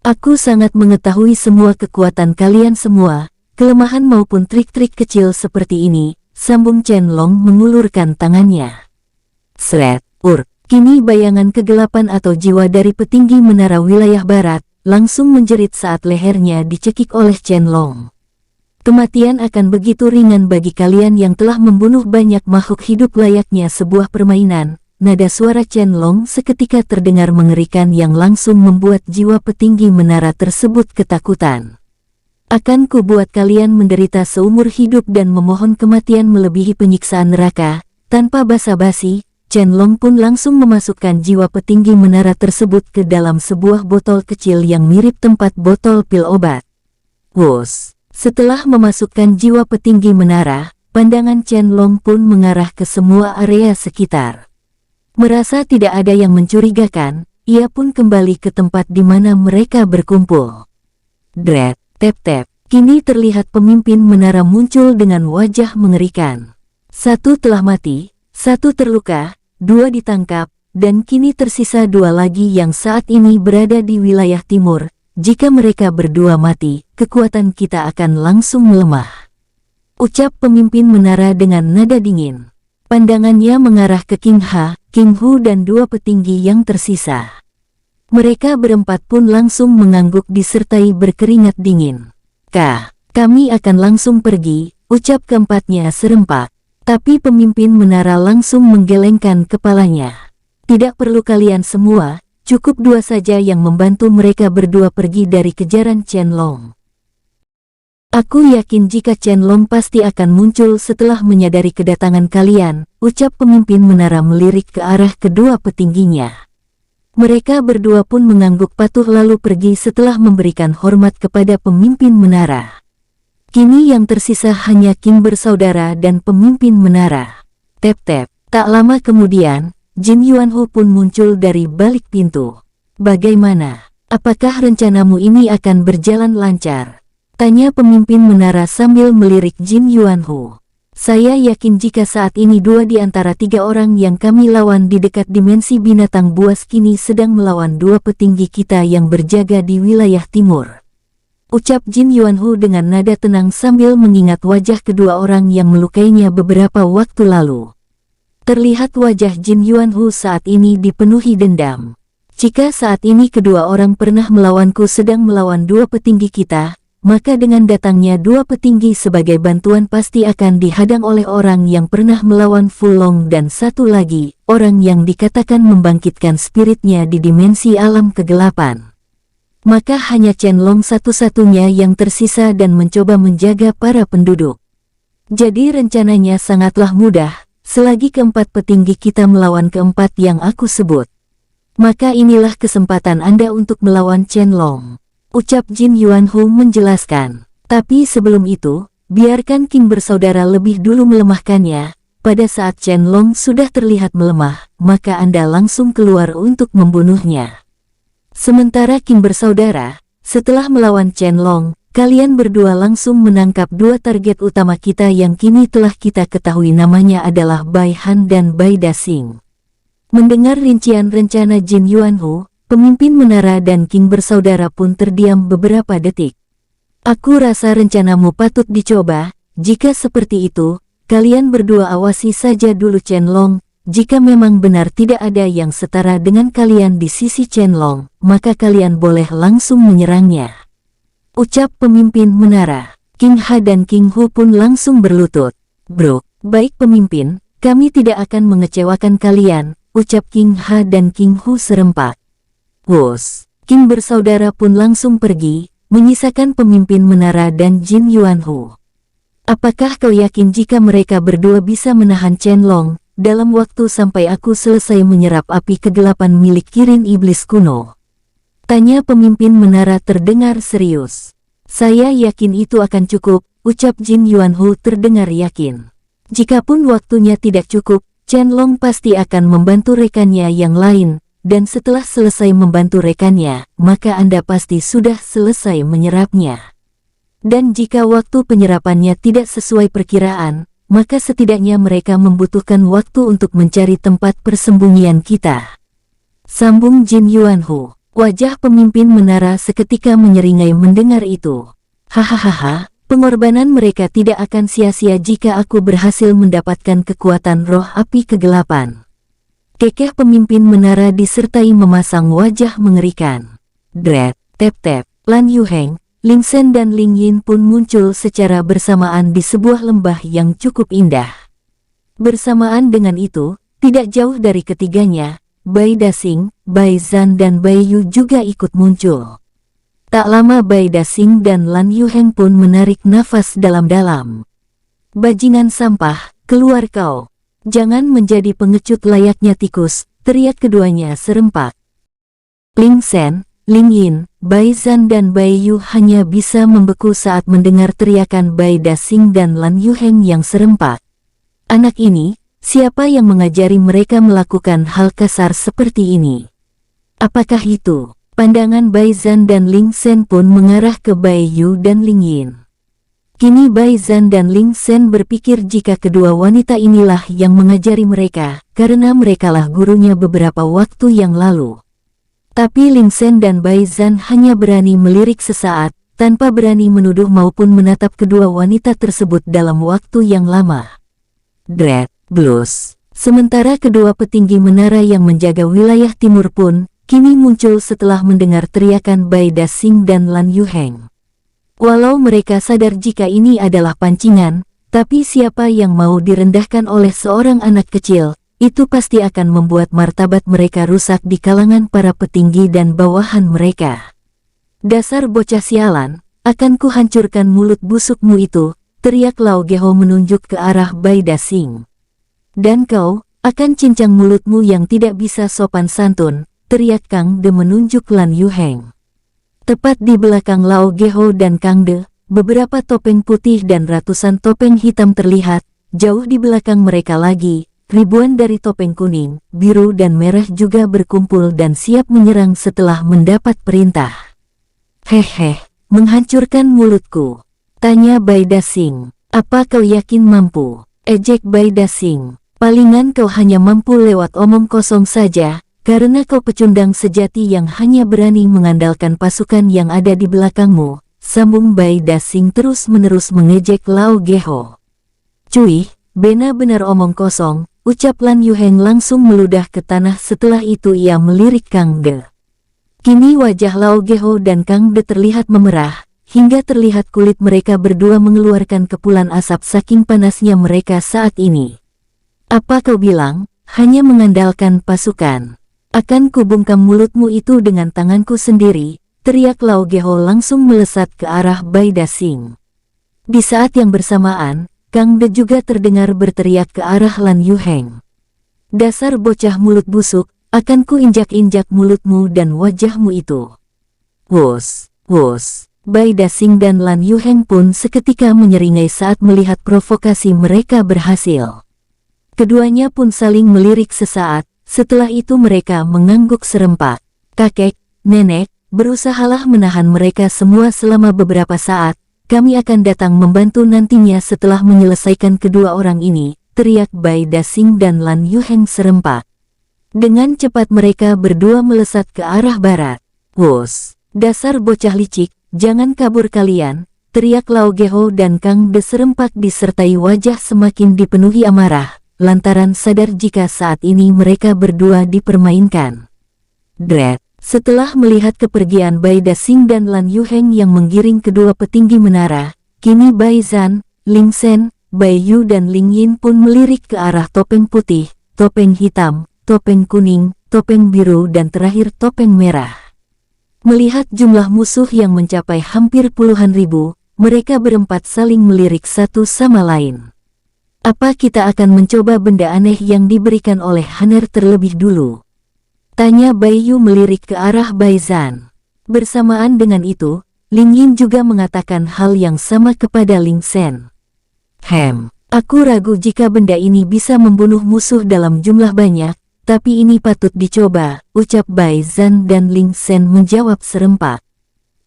Aku sangat mengetahui semua kekuatan kalian semua, kelemahan maupun trik-trik kecil seperti ini, sambung Chen Long mengulurkan tangannya. Kini bayangan kegelapan atau jiwa dari petinggi menara wilayah barat, langsung menjerit saat lehernya dicekik oleh Chen Long. Kematian akan begitu ringan bagi kalian yang telah membunuh banyak makhluk hidup layaknya sebuah permainan. Nada suara Chen Long seketika terdengar mengerikan yang langsung membuat jiwa petinggi menara tersebut ketakutan. Akan kubuat kalian menderita seumur hidup dan memohon kematian melebihi penyiksaan neraka. Tanpa basa-basi, Chen Long pun langsung memasukkan jiwa petinggi menara tersebut ke dalam sebuah botol kecil yang mirip tempat botol pil obat. Wus! Setelah memasukkan jiwa petinggi menara, pandangan Chen Long pun mengarah ke semua area sekitar. Merasa tidak ada yang mencurigakan, ia pun kembali ke tempat di mana mereka berkumpul. Dret, tep-tep, kini terlihat pemimpin menara muncul dengan wajah mengerikan. Satu telah mati, satu terluka, dua ditangkap, dan kini tersisa dua lagi yang saat ini berada di wilayah timur. Jika mereka berdua mati, kekuatan kita akan langsung melemah. Ucap pemimpin menara dengan nada dingin. Pandangannya mengarah ke King Ha, King Hu dan dua petinggi yang tersisa. Mereka berempat pun langsung mengangguk disertai berkeringat dingin. Kami akan langsung pergi, ucap keempatnya serempak. Tapi pemimpin menara langsung menggelengkan kepalanya. Tidak perlu kalian semua, cukup dua saja yang membantu mereka berdua pergi dari kejaran Qianlong. Aku yakin jika Qianlong pasti akan muncul setelah menyadari kedatangan kalian, ucap pemimpin menara melirik ke arah kedua petingginya. Mereka berdua pun mengangguk patuh lalu pergi setelah memberikan hormat kepada pemimpin menara. Kini yang tersisa hanya King bersaudara dan pemimpin menara. Tep-tep. Tak lama kemudian, Jin Yuanhu pun muncul dari balik pintu. Bagaimana? Apakah rencanamu ini akan berjalan lancar? Tanya pemimpin menara sambil melirik Jin Yuanhu. Saya yakin jika saat ini dua di antara tiga orang yang kami lawan di dekat dimensi binatang buas kini sedang melawan dua petinggi kita yang berjaga di wilayah timur. Ucap Jin Yuanhu dengan nada tenang sambil mengingat wajah kedua orang yang melukainya beberapa waktu lalu. Terlihat wajah Jin Yuanhu saat ini dipenuhi dendam. Jika saat ini kedua orang pernah melawanku sedang melawan dua petinggi kita, maka dengan datangnya dua petinggi sebagai bantuan pasti akan dihadang oleh orang yang pernah melawan Fulong dan satu lagi, orang yang dikatakan membangkitkan spiritnya di dimensi alam kegelapan. Maka hanya Qianlong satu-satunya yang tersisa dan mencoba menjaga para penduduk. Jadi rencananya sangatlah mudah, selagi keempat petinggi kita melawan keempat yang aku sebut. Maka inilah kesempatan Anda untuk melawan Qianlong, ucap Jin Yuanhu menjelaskan. Tapi sebelum itu, biarkan King bersaudara lebih dulu melemahkannya. Pada saat Qianlong sudah terlihat melemah, maka Anda langsung keluar untuk membunuhnya. Sementara King bersaudara, setelah melawan Qianlong, kalian berdua langsung menangkap dua target utama kita yang kini telah kita ketahui namanya adalah Bai Han dan Bai Dasing. Mendengar rincian rencana Jin Yuanhu, pemimpin menara dan King bersaudara pun terdiam beberapa detik. Aku rasa rencanamu patut dicoba, jika seperti itu, kalian berdua awasi saja dulu Qianlong. Jika memang benar tidak ada yang setara dengan kalian di sisi Qianlong, maka kalian boleh langsung menyerangnya. Ucap pemimpin menara. King Ha dan King Hu pun langsung berlutut. Bro, baik pemimpin, kami tidak akan mengecewakan kalian, ucap King Ha dan King Hu serempak. Wos, King bersaudara pun langsung pergi, menyisakan pemimpin menara dan Jin Yuanhu. Apakah kau yakin jika mereka berdua bisa menahan Qianlong dalam waktu sampai aku selesai menyerap api kegelapan milik Kirin Iblis kuno? Tanya pemimpin menara terdengar serius. Saya yakin itu akan cukup, ucap Jin Yuanhu terdengar yakin. Jikapun waktunya tidak cukup, Qianlong pasti akan membantu rekannya yang lain, dan setelah selesai membantu rekannya, maka Anda pasti sudah selesai menyerapnya. Dan jika waktu penyerapannya tidak sesuai perkiraan, maka setidaknya mereka membutuhkan waktu untuk mencari tempat persembunyian kita. Sambung Jin Yuanhu. Wajah pemimpin menara seketika menyeringai mendengar itu. Hahaha, pengorbanan mereka tidak akan sia-sia jika aku berhasil mendapatkan kekuatan roh api kegelapan. Kekeh pemimpin menara disertai memasang wajah mengerikan. Dread, tep-tep, Lan Yuheng, Ling Sen dan Ling Yin pun muncul secara bersamaan di sebuah lembah yang cukup indah. Bersamaan dengan itu, tidak jauh dari ketiganya, Bai Dasing, Bai Zan dan Bai Yu juga ikut muncul. Tak lama Bai Dasing dan Lan Yuheng pun menarik nafas dalam-dalam. Bajingan sampah, keluar kau. Jangan menjadi pengecut layaknya tikus, teriak keduanya serempak. Ling Sen, Ling Yin, Bai Zan dan Bai Yu hanya bisa membeku saat mendengar teriakan Bai Dasing dan Lan Yuheng yang serempak. Anak ini, siapa yang mengajari mereka melakukan hal kasar seperti ini? Apakah itu? Pandangan Bai Zan dan Ling Sen pun mengarah ke Bai Yu dan Ling Yin. Kini Bai Zan dan Ling Sen berpikir jika kedua wanita inilah yang mengajari mereka, karena merekalah gurunya beberapa waktu yang lalu. Tapi Ling Sen dan Bai Zan hanya berani melirik sesaat, tanpa berani menuduh maupun menatap kedua wanita tersebut dalam waktu yang lama. Dread, Blues. Sementara kedua petinggi menara yang menjaga wilayah timur pun, kini muncul setelah mendengar teriakan Bai Dasing dan Lan Yuheng. Walau mereka sadar jika ini adalah pancingan, Tapi siapa yang mau direndahkan oleh seorang anak kecil, itu pasti akan membuat martabat mereka rusak di kalangan para petinggi dan bawahan mereka. Dasar bocah sialan, akan kuhancurkan mulut busukmu itu, teriak Lao Geho menunjuk ke arah Bai Dasing. Dan kau, akan cincang mulutmu yang tidak bisa sopan santun, teriak Kang De menunjuk Lan Yuheng. Tepat di belakang Lao Geho dan Kang De, beberapa topeng putih dan ratusan topeng hitam terlihat, jauh di belakang mereka lagi. Ribuan dari topeng kuning, biru dan merah juga berkumpul dan siap menyerang setelah mendapat perintah. Hehe, menghancurkan mulutku? Tanya Bai Dasing. Apa kau yakin mampu? Ejek Bai Dasing. Palingan kau hanya mampu lewat omong kosong saja, karena kau pecundang sejati yang hanya berani mengandalkan pasukan yang ada di belakangmu, sambung Bai Dasing terus-menerus mengejek Lao Geho. Cuy, benar-benar omong kosong, ucap Lan Yuheng langsung meludah ke tanah. Setelah itu ia melirik Kang De. Kini wajah Lao Geho dan Kang De terlihat memerah, hingga terlihat kulit mereka berdua mengeluarkan kepulan asap saking panasnya mereka saat ini. Apa kau bilang, hanya mengandalkan pasukan? Akan kubungkam mulutmu itu dengan tanganku sendiri, teriak Lao Geho langsung melesat ke arah Bai Dasing. Di saat yang bersamaan, Kang De juga terdengar berteriak ke arah Lan Yuheng. Dasar bocah mulut busuk, akan ku injak-injak mulutmu dan wajahmu itu. Wos, wos. Bai Dasing dan Lan Yuheng pun seketika menyeringai saat melihat provokasi mereka berhasil. Keduanya pun saling melirik sesaat, setelah itu mereka mengangguk serempak. Kakek, nenek, berusahalah menahan mereka semua selama beberapa saat. Kami akan datang membantu nantinya setelah menyelesaikan kedua orang ini, teriak Bai Dasing dan Lan Yuheng serempak. Dengan cepat mereka berdua melesat ke arah barat. Wos, dasar bocah licik, jangan kabur kalian, teriak Lao Geho dan Kang De serempak disertai wajah semakin dipenuhi amarah, lantaran sadar jika saat ini mereka berdua dipermainkan. Dret. Setelah melihat kepergian Bai Dasing dan Lan Yuheng yang menggiring kedua petinggi menara, kini Bai Zan, Ling Sen, Bai Yu dan Ling Yin pun melirik ke arah topeng putih, topeng hitam, topeng kuning, topeng biru dan terakhir topeng merah. Melihat jumlah musuh yang mencapai hampir puluhan ribu, mereka berempat saling melirik satu sama lain. Apa kita akan mencoba benda aneh yang diberikan oleh Haner terlebih dulu? Tanya Bai Yu melirik ke arah Bai Zan. Bersamaan dengan itu, Ling Yin juga mengatakan hal yang sama kepada Ling Sen. Aku ragu jika benda ini bisa membunuh musuh dalam jumlah banyak, tapi ini patut dicoba, ucap Bai Zan dan Ling Sen menjawab serempak.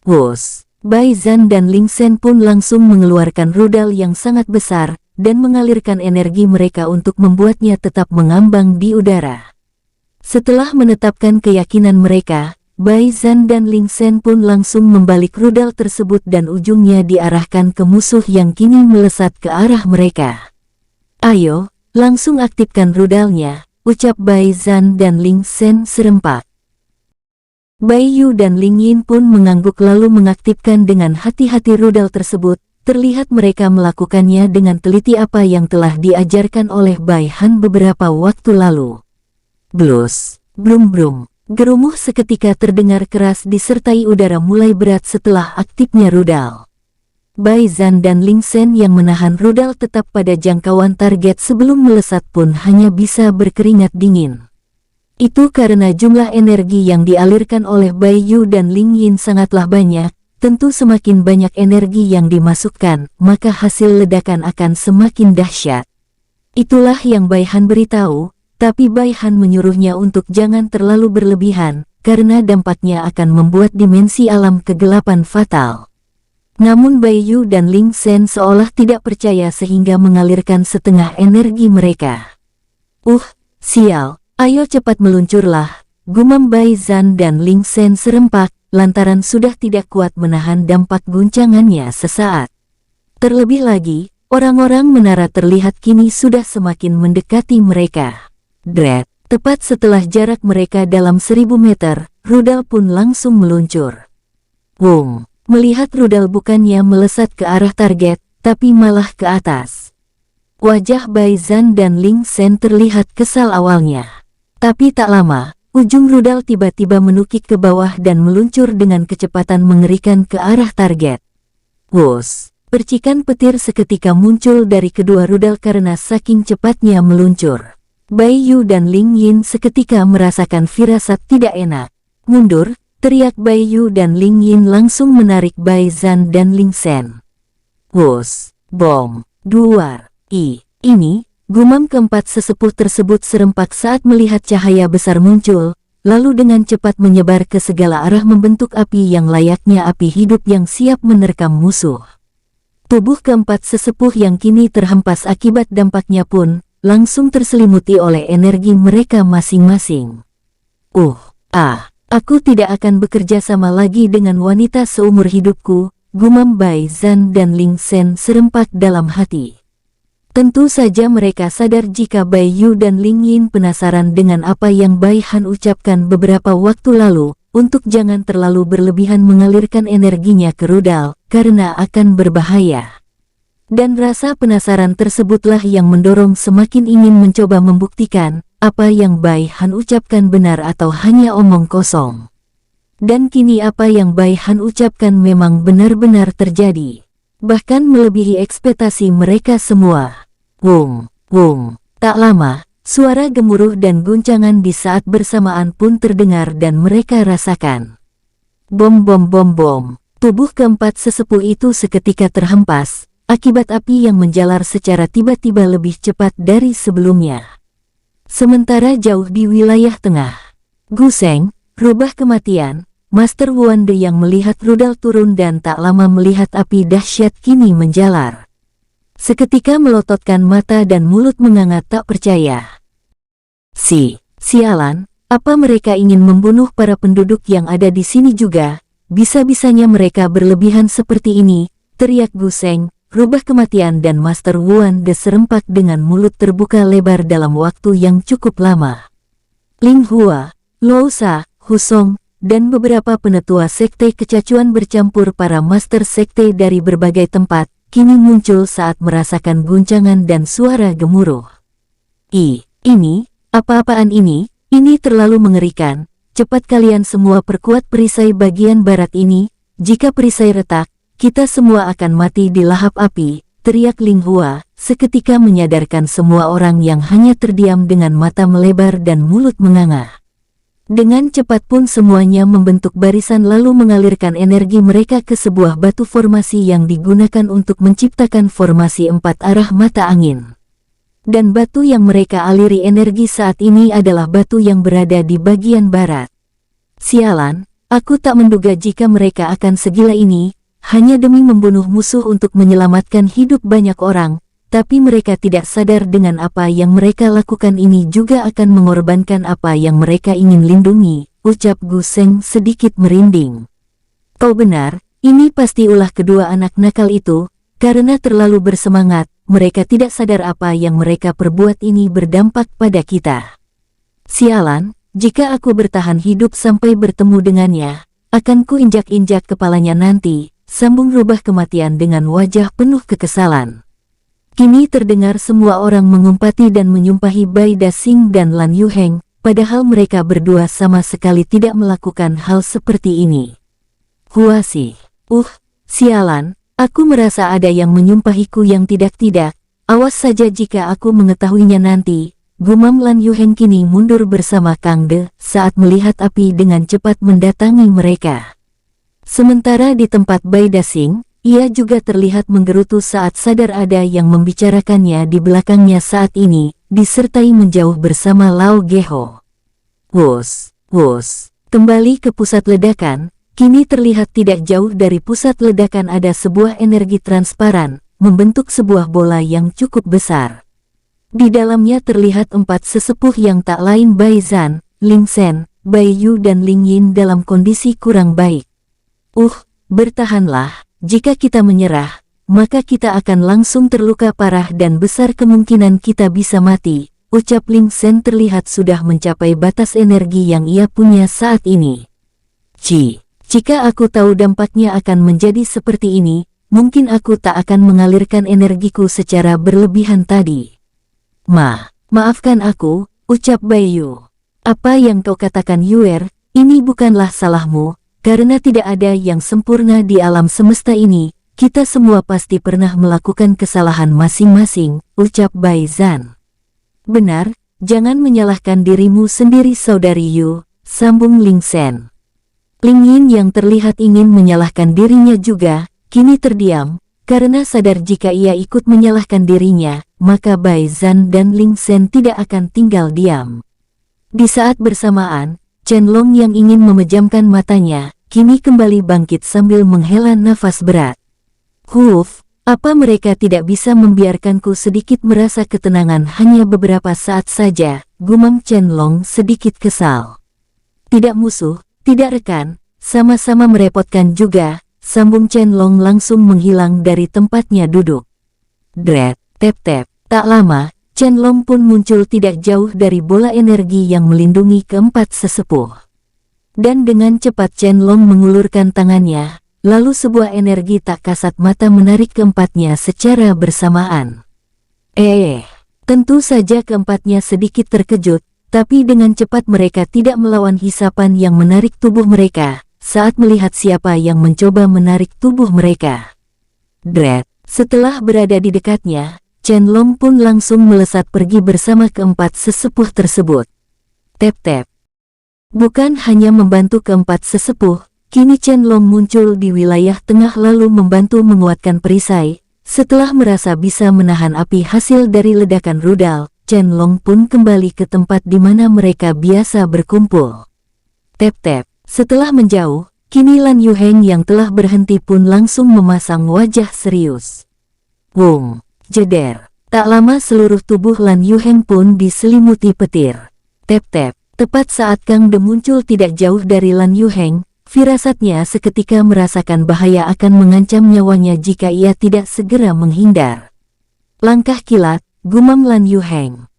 Wos, Bai Zan dan Ling Sen pun langsung mengeluarkan rudal yang sangat besar, dan mengalirkan energi mereka untuk membuatnya tetap mengambang di udara. Setelah menetapkan keyakinan mereka, Bai Zan dan Ling Sen pun langsung membalik rudal tersebut dan ujungnya diarahkan ke musuh yang kini melesat ke arah mereka. Ayo, langsung aktifkan rudalnya, ucap Bai Zan dan Ling Sen serempak. Bai Yu dan Ling Yin pun mengangguk lalu mengaktifkan dengan hati-hati rudal tersebut. Terlihat mereka melakukannya dengan teliti apa yang telah diajarkan oleh Bai Han beberapa waktu lalu. Blus, brum-brum, gerumuh seketika terdengar keras disertai udara mulai berat setelah aktifnya rudal. Bai Zan dan Ling Sen yang menahan rudal tetap pada jangkauan target sebelum melesat pun hanya bisa berkeringat dingin. Itu karena jumlah energi yang dialirkan oleh Bai Yu dan Ling Yin sangatlah banyak, tentu semakin banyak energi yang dimasukkan, maka hasil ledakan akan semakin dahsyat. Itulah yang Bai Han beritahu. Tapi Bai Han menyuruhnya untuk jangan terlalu berlebihan, karena dampaknya akan membuat dimensi alam kegelapan fatal. Namun Bai Yu dan Ling Sen seolah tidak percaya sehingga mengalirkan setengah energi mereka. Sial, ayo cepat meluncurlah, gumam Bai Zan dan Ling Sen serempak, lantaran sudah tidak kuat menahan dampak guncangannya sesaat. Terlebih lagi, orang-orang menara terlihat kini sudah semakin mendekati mereka. Dret, tepat setelah jarak mereka dalam 1000 meter, rudal pun langsung meluncur. Wong, melihat rudal bukannya melesat ke arah target, tapi malah ke atas. Wajah Bai Zhan dan Ling Sen terlihat kesal awalnya. Tapi tak lama, ujung rudal tiba-tiba menukik ke bawah dan meluncur dengan kecepatan mengerikan ke arah target. Wus! Percikan petir seketika muncul dari kedua rudal karena saking cepatnya meluncur. Bai Yu dan Ling Yin seketika merasakan firasat tidak enak. Mundur, teriak Bai Yu dan Ling Yin langsung menarik Bai Zhan dan Ling Sen. Wus! Bom! Duar! Ini, gumam keempat sesepuh tersebut serempak saat melihat cahaya besar muncul, lalu dengan cepat menyebar ke segala arah membentuk api yang layaknya api hidup yang siap menerkam musuh. Tubuh keempat sesepuh yang kini terhempas akibat dampaknya pun, langsung terselimuti oleh energi mereka masing-masing. Aku tidak akan bekerja sama lagi dengan wanita seumur hidupku, gumam Bai Zhan dan Ling Sen serempak dalam hati. Tentu saja mereka sadar jika Bai Yu dan Ling Yin penasaran dengan apa yang Bai Han ucapkan beberapa waktu lalu, untuk jangan terlalu berlebihan mengalirkan energinya ke rudal, karena akan berbahaya. Dan rasa penasaran tersebutlah yang mendorong semakin ingin mencoba membuktikan, apa yang Bai Han ucapkan benar atau hanya omong kosong. Dan kini apa yang Bai Han ucapkan memang benar-benar terjadi. Bahkan melebihi ekspektasi mereka semua. Wung, wung, tak lama, suara gemuruh dan guncangan di saat bersamaan pun terdengar dan mereka rasakan. Bom bom bom bom. Tubuh keempat sesepuh itu seketika terhempas, akibat api yang menjalar secara tiba-tiba lebih cepat dari sebelumnya. Sementara jauh di wilayah tengah, Gu Sheng, rubah kematian, Master Wande yang melihat rudal turun dan tak lama melihat api dahsyat kini menjalar. Seketika melototkan mata dan mulut menganga tak percaya. Sialan, apa mereka ingin membunuh para penduduk yang ada di sini juga? Bisa-bisanya mereka berlebihan seperti ini, teriak Gu Sheng, rubah kematian dan Master Wande serempak dengan mulut terbuka lebar dalam waktu yang cukup lama. Ling Hua, Lo Sa, Hu Song, dan beberapa penetua sekte kecacuan bercampur para master sekte dari berbagai tempat, kini muncul saat merasakan guncangan dan suara gemuruh. Ini, apa-apaan ini? Ini terlalu mengerikan. Cepat kalian semua perkuat perisai bagian barat ini, jika perisai retak, kita semua akan mati di lahap api, teriak Ling Hua, seketika menyadarkan semua orang yang hanya terdiam dengan mata melebar dan mulut menganga. Dengan cepat pun semuanya membentuk barisan lalu mengalirkan energi mereka ke sebuah batu formasi yang digunakan untuk menciptakan formasi 4 arah mata angin. Dan batu yang mereka aliri energi saat ini adalah batu yang berada di bagian barat. Sialan, aku tak menduga jika mereka akan segila ini, hanya demi membunuh musuh untuk menyelamatkan hidup banyak orang, tapi mereka tidak sadar dengan apa yang mereka lakukan ini juga akan mengorbankan apa yang mereka ingin lindungi, ucap Gu Sheng sedikit merinding. Kau benar, ini pasti ulah kedua anak nakal itu, karena terlalu bersemangat. Mereka tidak sadar apa yang mereka perbuat ini berdampak pada kita. Sialan, jika aku bertahan hidup sampai bertemu dengannya, akan ku injak-injak kepalanya nanti, sambung rubah kematian dengan wajah penuh kekesalan. Kini terdengar semua orang mengumpati dan menyumpahi Bai Dasing dan Lan Yuheng, padahal mereka berdua sama sekali tidak melakukan hal seperti ini. Huasi, sialan. Aku merasa ada yang menyumpahiku yang tidak-tidak, awas saja jika aku mengetahuinya nanti, gumam Lan Yuheng kini mundur bersama Kang De saat melihat api dengan cepat mendatangi mereka. Sementara di tempat Bai Dasing, ia juga terlihat menggerutu saat sadar ada yang membicarakannya di belakangnya saat ini, disertai menjauh bersama Lao Geho. Wus, kembali ke pusat ledakan. Kini terlihat tidak jauh dari pusat ledakan ada sebuah energi transparan, membentuk sebuah bola yang cukup besar. Di dalamnya terlihat 4 sesepuh yang tak lain Bai Zhan, Ling Sen, Bai Yu dan Ling Yin dalam kondisi kurang baik. Bertahanlah, jika kita menyerah, maka kita akan langsung terluka parah dan besar kemungkinan kita bisa mati, ucap Ling Sen terlihat sudah mencapai batas energi yang ia punya saat ini. Jika aku tahu dampaknya akan menjadi seperti ini, mungkin aku tak akan mengalirkan energiku secara berlebihan tadi. Maafkan aku, ucap Baiyu. Apa yang kau katakan Yuer, ini bukanlah salahmu, karena tidak ada yang sempurna di alam semesta ini, kita semua pasti pernah melakukan kesalahan masing-masing, ucap Bai Zan. Benar, jangan menyalahkan dirimu sendiri saudari Yu, sambung Ling Sen. Ling Yin yang terlihat ingin menyalahkan dirinya juga, kini terdiam, karena sadar jika ia ikut menyalahkan dirinya, maka Bai Zan dan Ling Sen tidak akan tinggal diam. Di saat bersamaan, Chen Long yang ingin memejamkan matanya, kini kembali bangkit sambil menghela nafas berat. Apa mereka tidak bisa membiarkanku sedikit merasa ketenangan hanya beberapa saat saja, gumam Chen Long sedikit kesal. Tidak musuh, tidak rekan, sama-sama merepotkan juga, sambung Chen Long langsung menghilang dari tempatnya duduk. Dret, tep-tep, tak lama, Chen Long pun muncul tidak jauh dari bola energi yang melindungi keempat sesepuh. Dan dengan cepat Chen Long mengulurkan tangannya, lalu sebuah energi tak kasat mata menarik keempatnya secara bersamaan. Tentu saja keempatnya sedikit terkejut, tapi dengan cepat mereka tidak melawan hisapan yang menarik tubuh mereka, saat melihat siapa yang mencoba menarik tubuh mereka. Dret, setelah berada di dekatnya, Chen Long pun langsung melesat pergi bersama keempat sesepuh tersebut. Tep-tep. Bukan hanya membantu keempat sesepuh, kini Chen Long muncul di wilayah tengah lalu membantu menguatkan perisai. Setelah merasa bisa menahan api hasil dari ledakan rudal, Chen Long pun kembali ke tempat di mana mereka biasa berkumpul. Tep-tep. Setelah menjauh, kini Lan Yuheng yang telah berhenti pun langsung memasang wajah serius. Jeder. Tak lama seluruh tubuh Lan Yuheng pun diselimuti petir. Tep-tep. Tepat saat Kang De muncul tidak jauh dari Lan Yuheng, firasatnya seketika merasakan bahaya akan mengancam nyawanya jika ia tidak segera menghindar. Langkah kilat, gumam Lan Yuheng.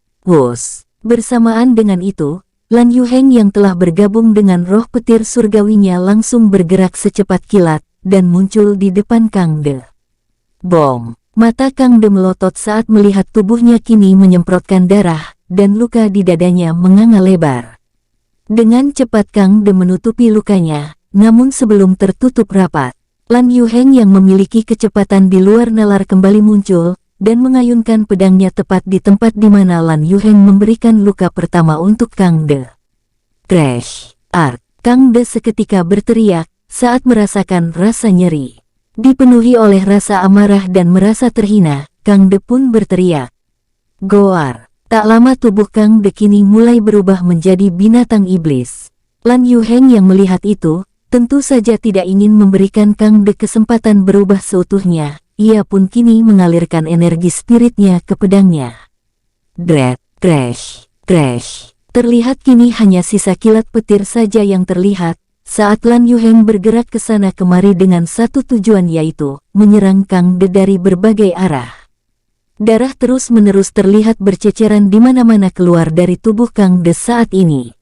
Bersamaan dengan itu, Lan Yuheng yang telah bergabung dengan roh petir surgawinya langsung bergerak secepat kilat, dan muncul di depan Kang De. Bom! Mata Kang De melotot saat melihat tubuhnya kini menyemprotkan darah, dan luka di dadanya menganga lebar. Dengan cepat Kang De menutupi lukanya, namun sebelum tertutup rapat, Lan Yuheng yang memiliki kecepatan di luar nalar kembali muncul, dan mengayunkan pedangnya tepat di tempat di mana Lan Yuheng memberikan luka pertama untuk Kang De. Crash! Kang De seketika berteriak, saat merasakan rasa nyeri. Dipenuhi oleh rasa amarah dan merasa terhina, Kang De pun berteriak. Goar! Tak lama tubuh Kang De kini mulai berubah menjadi binatang iblis. Lan Yuheng yang melihat itu, tentu saja tidak ingin memberikan Kang De kesempatan berubah seutuhnya, ia pun kini mengalirkan energi spiritnya ke pedangnya. Dret, crash, crash. Terlihat kini hanya sisa kilat petir saja yang terlihat, saat Lan Yuheng bergerak ke sana kemari dengan satu tujuan yaitu menyerang Kang De dari berbagai arah. Darah terus-menerus terlihat berceceran di mana-mana keluar dari tubuh Kang De saat ini.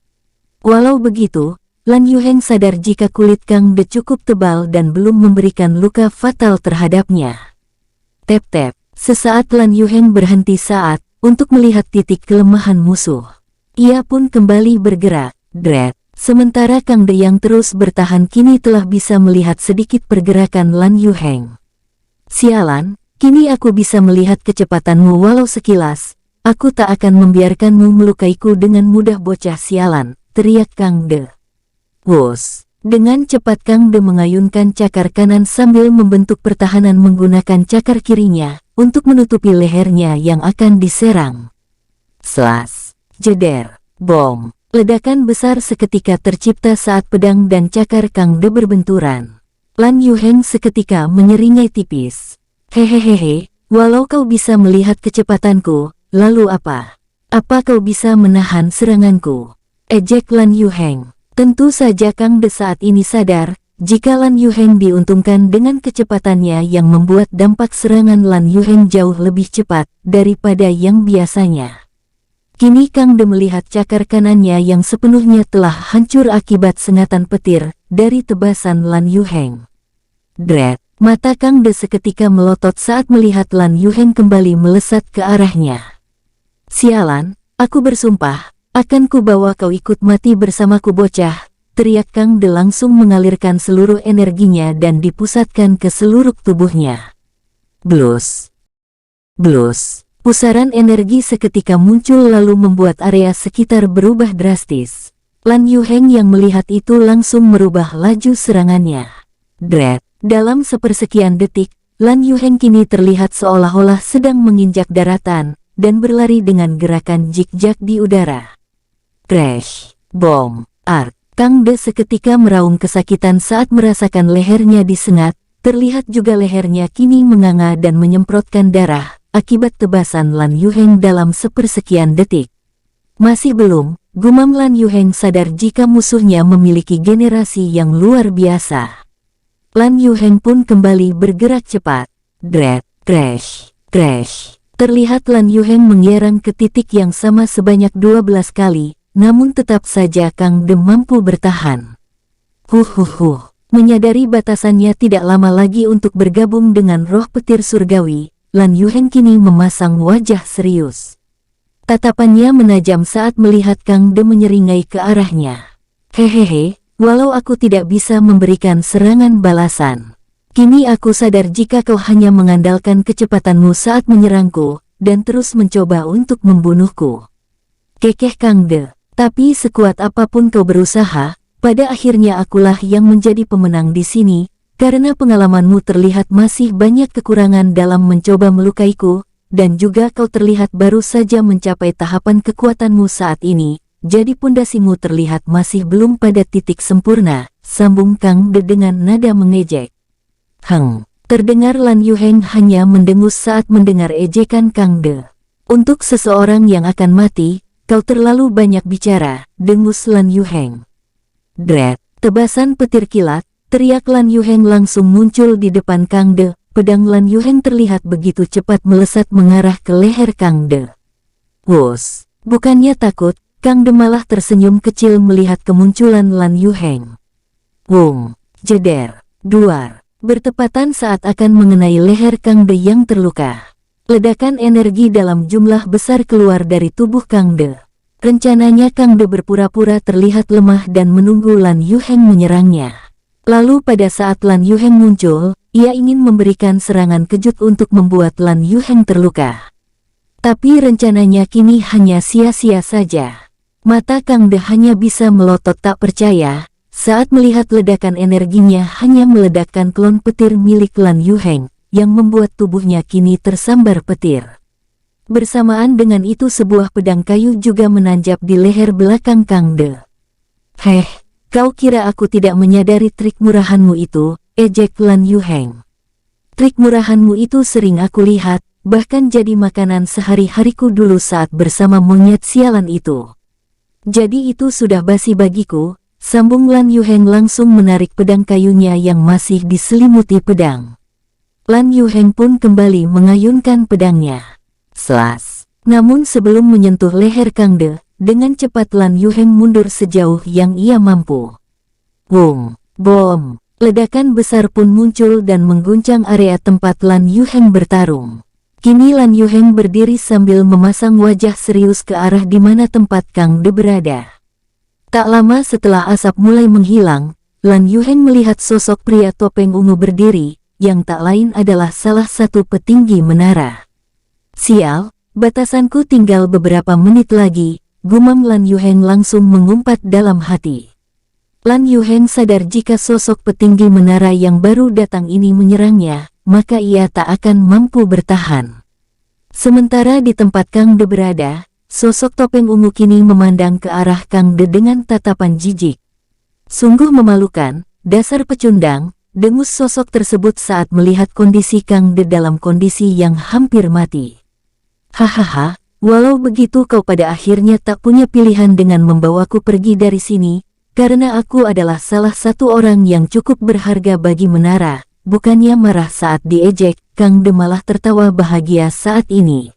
Walau begitu, Lan Yuheng sadar jika kulit Kang De cukup tebal dan belum memberikan luka fatal terhadapnya. Tep-tep, sesaat Lan Yuheng berhenti saat untuk melihat titik kelemahan musuh. Ia pun kembali bergerak. Dret. Sementara Kang De yang terus bertahan kini telah bisa melihat sedikit pergerakan Lan Yuheng. Sialan, kini aku bisa melihat kecepatanmu walau sekilas. Aku tak akan membiarkanmu melukaiku dengan mudah bocah sialan, teriak Kang De. Dengan cepat Kang De mengayunkan cakar kanan sambil membentuk pertahanan menggunakan cakar kirinya, untuk menutupi lehernya yang akan diserang. Slash, jeder, bom. Ledakan besar seketika tercipta saat pedang dan cakar Kang De berbenturan. Lan Yuheng seketika menyeringai tipis. Hehehehe, walau kau bisa melihat kecepatanku, lalu apa? Apa kau bisa menahan seranganku? Ejek Lan Yuheng. Tentu saja Kang De saat ini sadar, jika Lan Yuheng diuntungkan dengan kecepatannya yang membuat dampak serangan Lan Yuheng jauh lebih cepat daripada yang biasanya. Kini Kang De melihat cakar kanannya yang sepenuhnya telah hancur akibat sengatan petir dari tebasan Lan Yuheng. Dret, Mata Kang De seketika melotot saat melihat Lan Yuheng kembali melesat ke arahnya. Sialan, aku bersumpah, akan kubawa kau ikut mati bersamaku bocah, teriak Kang De langsung mengalirkan seluruh energinya dan dipusatkan ke seluruh tubuhnya. Blus. Blus. Pusaran energi seketika muncul lalu membuat area sekitar berubah drastis. Lan Yuheng yang melihat itu langsung merubah laju serangannya. Dret. Dalam sepersekian detik, Lan Yuheng kini terlihat seolah-olah sedang menginjak daratan, dan berlari dengan gerakan jig-jag di udara. Crash. Bom. Art. Kang De seketika meraung kesakitan saat merasakan lehernya disengat, terlihat juga lehernya kini menganga dan menyemprotkan darah, akibat tebasan Lan Yuheng dalam sepersekian detik. Masih belum, gumam Lan Yuheng sadar jika musuhnya memiliki generasi yang luar biasa. Lan Yuheng pun kembali bergerak cepat. Dret, crash, crash. Terlihat Lan Yuheng mengerang ke titik yang sama sebanyak 12 kali, namun tetap saja Kang De mampu bertahan. Menyadari batasannya tidak lama lagi untuk bergabung dengan roh petir surgawi, Lan Yuheng kini memasang wajah serius. Tatapannya menajam saat melihat Kang De menyeringai ke arahnya. Hehehe. Walau aku tidak bisa memberikan serangan balasan, kini aku sadar jika kau hanya mengandalkan kecepatanmu saat menyerangku, dan terus mencoba untuk membunuhku. Kekeh Kang De, tapi sekuat apapun kau berusaha, pada akhirnya akulah yang menjadi pemenang di sini, karena pengalamanmu terlihat masih banyak kekurangan dalam mencoba melukaiku, dan juga kau terlihat baru saja mencapai tahapan kekuatanmu saat ini. Jadi pondasimu terlihat masih belum pada titik sempurna, sambung Kang De dengan nada mengejek. Terdengar Lan Yuheng hanya mendengus saat mendengar ejekan Kang De. Untuk seseorang yang akan mati, kau terlalu banyak bicara, dengus Lan Yuheng. Dret, tebasan petir kilat, teriak Lan Yuheng langsung muncul di depan Kang De. Pedang Lan Yuheng terlihat begitu cepat melesat mengarah ke leher Kang De. Wus, bukannya takut, Kang De malah tersenyum kecil melihat kemunculan Lan Yuheng. Wung, jeder, duar, bertepatan saat akan mengenai leher Kang De yang terluka. Ledakan energi dalam jumlah besar keluar dari tubuh Kang De. Rencananya Kang De berpura-pura terlihat lemah dan menunggu Lan Yuheng menyerangnya. Lalu pada saat Lan Yuheng muncul, ia ingin memberikan serangan kejut untuk membuat Lan Yuheng terluka. Tapi rencananya kini hanya sia-sia saja. Mata Kang De hanya bisa melotot tak percaya, saat melihat ledakan energinya hanya meledakkan klon petir milik Lan Yuheng, yang membuat tubuhnya kini tersambar petir. Bersamaan dengan itu sebuah pedang kayu juga menanjap di leher belakang Kang De. Heh, kau kira aku tidak menyadari trik murahanmu itu, ejek Lan Yuheng. Trik murahanmu itu sering aku lihat, bahkan jadi makanan sehari-hariku dulu saat bersama monyet sialan itu. Jadi itu sudah basi bagiku, sambung Lan Yuheng langsung menarik pedang kayunya yang masih diselimuti pedang. Lan Yuheng pun kembali mengayunkan pedangnya. Selas. Namun sebelum menyentuh leher Kang De, dengan cepat Lan Yuheng mundur sejauh yang ia mampu. Wung, bom, ledakan besar pun muncul dan mengguncang area tempat Lan Yuheng bertarung. Kini Lan Yuheng berdiri sambil memasang wajah serius ke arah di mana tempat Kang De berada. Tak lama setelah asap mulai menghilang, Lan Yuheng melihat sosok pria topeng ungu berdiri, yang tak lain adalah salah satu petinggi menara. Sial, batasanku tinggal beberapa menit lagi, gumam Lan Yuheng langsung mengumpat dalam hati. Lan Yuheng sadar jika sosok petinggi menara yang baru datang ini menyerangnya, maka ia tak akan mampu bertahan. Sementara di tempat Kang De berada, sosok topeng ungu kini memandang ke arah Kang De dengan tatapan jijik. Sungguh memalukan, dasar pecundang, dengus sosok tersebut saat melihat kondisi Kang De dalam kondisi yang hampir mati. Hahaha, walau begitu kau pada akhirnya tak punya pilihan dengan membawaku pergi dari sini, karena aku adalah salah satu orang yang cukup berharga bagi menara. Bukannya marah saat diejek, Kang De malah tertawa bahagia saat ini.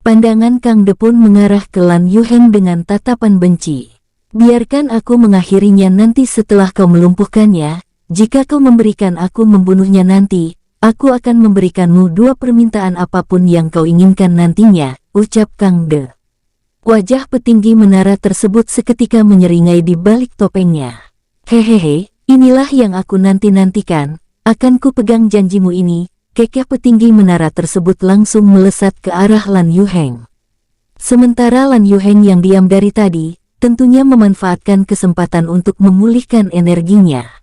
Pandangan Kang De pun mengarah ke Lan Yuheng dengan tatapan benci. Biarkan aku mengakhirinya nanti setelah kau melumpuhkannya, jika kau memberikan aku membunuhnya nanti, aku akan memberikanmu 2 permintaan apapun yang kau inginkan nantinya, ucap Kang De. Wajah petinggi menara tersebut seketika menyeringai di balik topengnya. Hehehe, inilah yang aku nanti-nantikan, akan ku pegang janjimu ini, kekeh petinggi menara tersebut langsung melesat ke arah Lan Yuheng. Sementara Lan Yuheng yang diam dari tadi, tentunya memanfaatkan kesempatan untuk memulihkan energinya.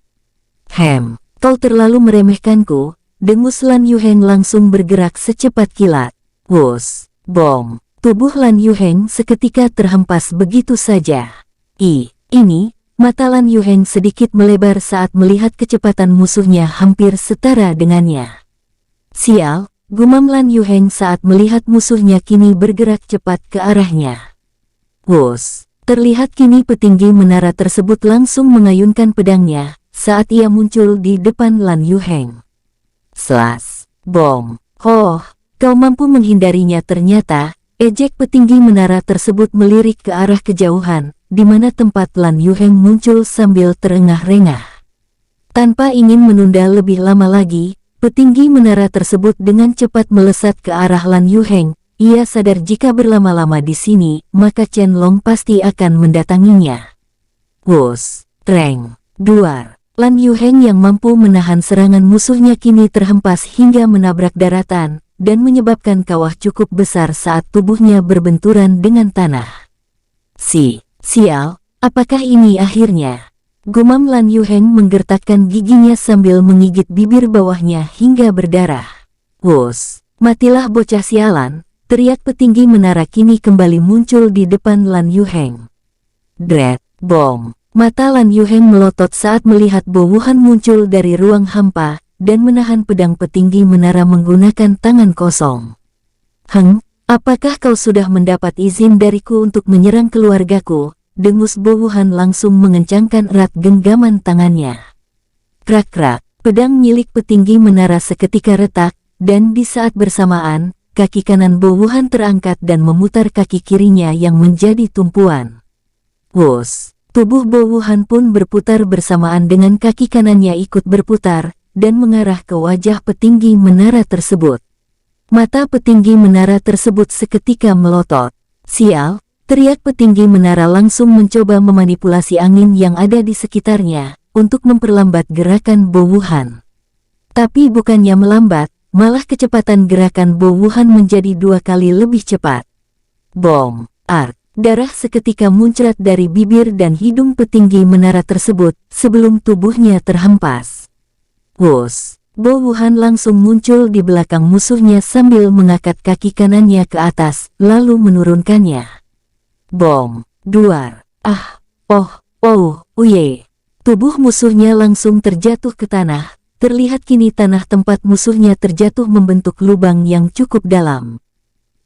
Kau terlalu meremehkanku, dengus Lan Yuheng langsung bergerak secepat kilat. Wus, bom, tubuh Lan Yuheng seketika terhempas begitu saja. Ini, mata Lan Yuheng sedikit melebar saat melihat kecepatan musuhnya hampir setara dengannya. Sial, gumam Lan Yuheng saat melihat musuhnya kini bergerak cepat ke arahnya. Wus, terlihat kini petinggi menara tersebut langsung mengayunkan pedangnya saat ia muncul di depan Lan Yuheng. Slas, bom, kau mampu menghindarinya ternyata, ejek petinggi menara tersebut melirik ke arah kejauhan, di mana tempat Lan Yuheng muncul sambil terengah-rengah. Tanpa ingin menunda lebih lama lagi, petinggi menara tersebut dengan cepat melesat ke arah Lan Yuheng. Ia sadar jika berlama-lama di sini, maka Chen Long pasti akan mendatanginya. Wus, treng, duar. Lan Yuheng yang mampu menahan serangan musuhnya kini terhempas hingga menabrak daratan, dan menyebabkan kawah cukup besar saat tubuhnya berbenturan dengan tanah. Sial, apakah ini akhirnya? Gumam Lan Yuheng menggertakkan giginya sambil menggigit bibir bawahnya hingga berdarah. Wus, matilah bocah sialan, teriak petinggi menara kini kembali muncul di depan Lan Yuheng. Dread, bom. Mata Lan Yuheng melotot saat melihat Bo Wuhan muncul dari ruang hampa, dan menahan pedang petinggi menara menggunakan tangan kosong. Apakah kau sudah mendapat izin dariku untuk menyerang keluargaku? Dengus Bo Wuhan langsung mengencangkan erat genggaman tangannya. Krak-krak, pedang milik petinggi menara seketika retak, dan di saat bersamaan, kaki kanan Bo Wuhan terangkat dan memutar kaki kirinya yang menjadi tumpuan. Wus, tubuh Bo Wuhan pun berputar bersamaan dengan kaki kanannya ikut berputar, dan mengarah ke wajah petinggi menara tersebut. Mata petinggi menara tersebut seketika melotot. Sial, teriak petinggi menara langsung mencoba memanipulasi angin yang ada di sekitarnya, untuk memperlambat gerakan Bo Wuhan. Tapi bukannya melambat, malah kecepatan gerakan Bo Wuhan menjadi 2 kali lebih cepat. Bom, ark. Darah seketika muncrat dari bibir dan hidung petinggi menara tersebut sebelum tubuhnya terhempas. Wus, Bo Wuhan langsung muncul di belakang musuhnya sambil mengangkat kaki kanannya ke atas, lalu menurunkannya. Bom, duar, uye. Tubuh musuhnya langsung terjatuh ke tanah, terlihat kini tanah tempat musuhnya terjatuh membentuk lubang yang cukup dalam.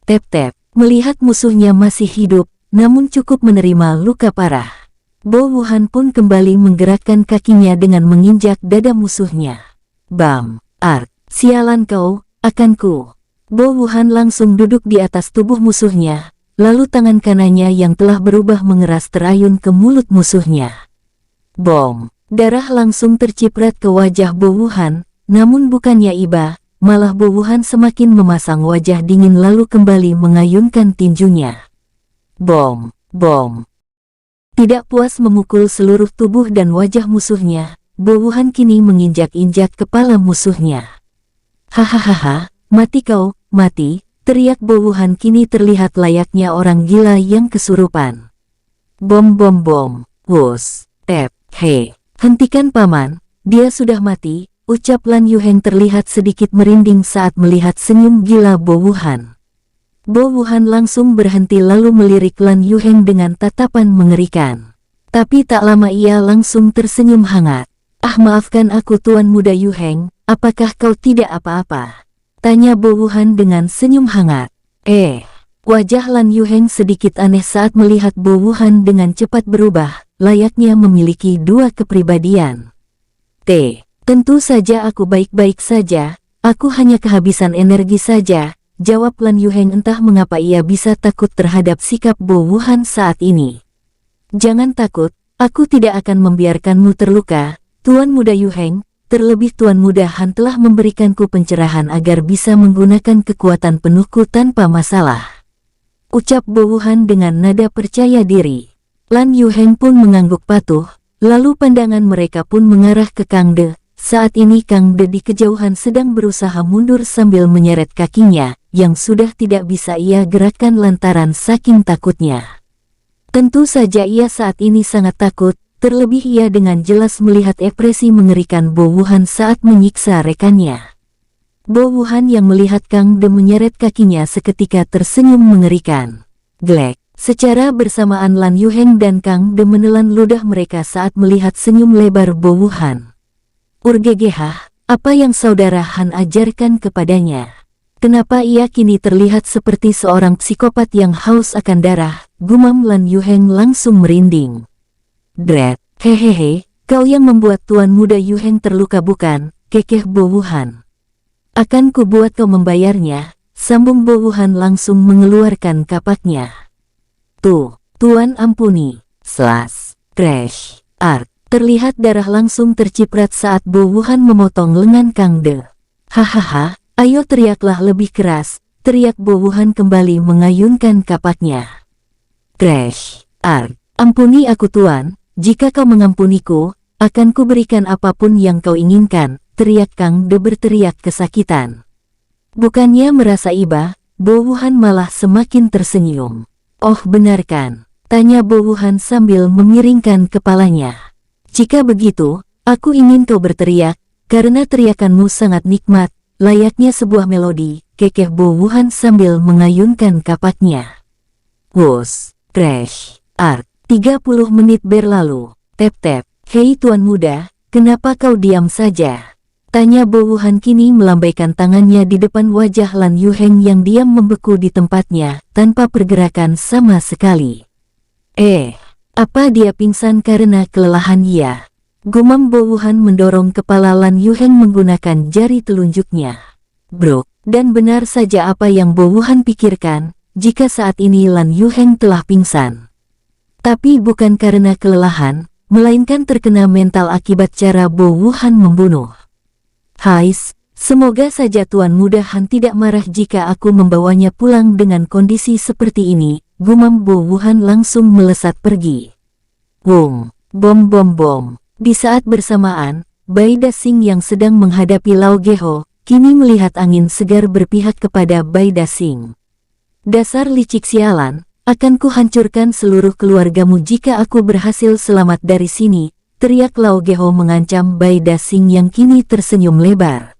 Tep-tep, melihat musuhnya masih hidup, namun cukup menerima luka parah. Bo Wuhan pun kembali menggerakkan kakinya dengan menginjak dada musuhnya. Bam, ark, sialan kau, akanku. Bo Wuhan langsung duduk di atas tubuh musuhnya, lalu tangan kanannya yang telah berubah mengeras terayun ke mulut musuhnya. Bom, darah langsung terciprat ke wajah Bo Wuhan, namun bukannya iba, malah Bo Wuhan semakin memasang wajah dingin lalu kembali mengayunkan tinjunya. Bom. Tidak puas memukul seluruh tubuh dan wajah musuhnya, Bo Wuhan kini menginjak-injak kepala musuhnya. Hahaha, mati kau, mati, teriak Bo Wuhan kini terlihat layaknya orang gila yang kesurupan. Bom, wus, hentikan paman, dia sudah mati, ucap Lan Yuheng terlihat sedikit merinding saat melihat senyum gila Bo Wuhan. Bo Wuhan langsung berhenti lalu melirik Lan Yuheng dengan tatapan mengerikan. Tapi tak lama ia langsung tersenyum hangat. Maafkan aku Tuan Muda Yuheng, apakah kau tidak apa-apa? Tanya Bo Wuhan dengan senyum hangat. Wajah Lan Yuheng sedikit aneh saat melihat Bo Wuhan dengan cepat berubah, layaknya memiliki 2 kepribadian. Tentu saja aku baik-baik saja, aku hanya kehabisan energi saja. Jawab Lan Yuheng entah mengapa ia bisa takut terhadap sikap Bo Wuhan saat ini. Jangan takut, aku tidak akan membiarkanmu terluka, Tuan Muda Yu Heng, terlebih Tuan Muda Han telah memberikanku pencerahan agar bisa menggunakan kekuatan penuhku tanpa masalah. Ucap Bo Wuhan dengan nada percaya diri. Lan Yu Heng pun mengangguk patuh, lalu pandangan mereka pun mengarah ke Kang De. Saat ini Kang De di kejauhan sedang berusaha mundur sambil menyeret kakinya, yang sudah tidak bisa ia gerakkan lantaran saking takutnya. Tentu saja ia saat ini sangat takut, terlebih ia dengan jelas melihat ekspresi mengerikan Bo Wuhan saat menyiksa rekannya. Bo Wuhan yang melihat Kang De menyeret kakinya seketika tersenyum mengerikan. Glek. Secara bersamaan Lan Yu Heng dan Kang De menelan ludah mereka saat melihat senyum lebar Bo Wuhan. Urgegehah, apa yang saudara Han ajarkan kepadanya? Kenapa ia kini terlihat seperti seorang psikopat yang haus akan darah? Gumam Lan Yu Heng langsung merinding. Dret, hehehe, kau yang membuat Tuan Muda Yu Heng terluka bukan? Kekeh Bo Wuhan. Akan ku buat kau membayarnya, sambung Bo Wuhan langsung mengeluarkan kapaknya. Tuan ampuni, crash, art. Terlihat darah langsung terciprat saat Bo Wuhan memotong lengan Kang De. Hahaha, ayo teriaklah lebih keras, teriak Bo Wuhan kembali mengayunkan kapaknya. Crash, art. Ampuni aku Tuan. Jika kau mengampuniku, akan kuberikan apapun yang kau inginkan, teriak Kang De berteriak kesakitan. Bukannya merasa iba, Bo Wuhan malah semakin tersenyum. Oh benarkan? Tanya Bo Wuhan sambil memiringkan kepalanya. Jika begitu, aku ingin kau berteriak, karena teriakanmu sangat nikmat, layaknya sebuah melodi, kekeh Bo Wuhan sambil mengayunkan kapaknya. Wus, crash, art. 30 menit berlalu. Tep-tep. Hei Tuan Muda, kenapa kau diam saja? Tanya Bo Wuhan kini melambaikan tangannya di depan wajah Lan Yu Heng yang diam membeku di tempatnya, tanpa pergerakan sama sekali. Apa dia pingsan karena kelelahan ya? Gumam Bo Wuhan mendorong kepala Lan Yu Heng menggunakan jari telunjuknya. Bro, dan benar saja apa yang Bo Wuhan pikirkan, jika saat ini Lan Yu Heng telah pingsan. Tapi bukan karena kelelahan, melainkan terkena mental akibat cara Bo Wuhan membunuh. Hais, semoga saja Tuan Muda Han tidak marah jika aku membawanya pulang dengan kondisi seperti ini, gumam Bo Wuhan langsung melesat pergi. Bom. Di saat bersamaan, Bai Dasing yang sedang menghadapi Lao Geho, kini melihat angin segar berpihak kepada Bai Dasing. Dasar licik sialan, akan ku hancurkan seluruh keluargamu jika aku berhasil selamat dari sini, teriak Lao Geho mengancam Bai Dasing yang kini tersenyum lebar.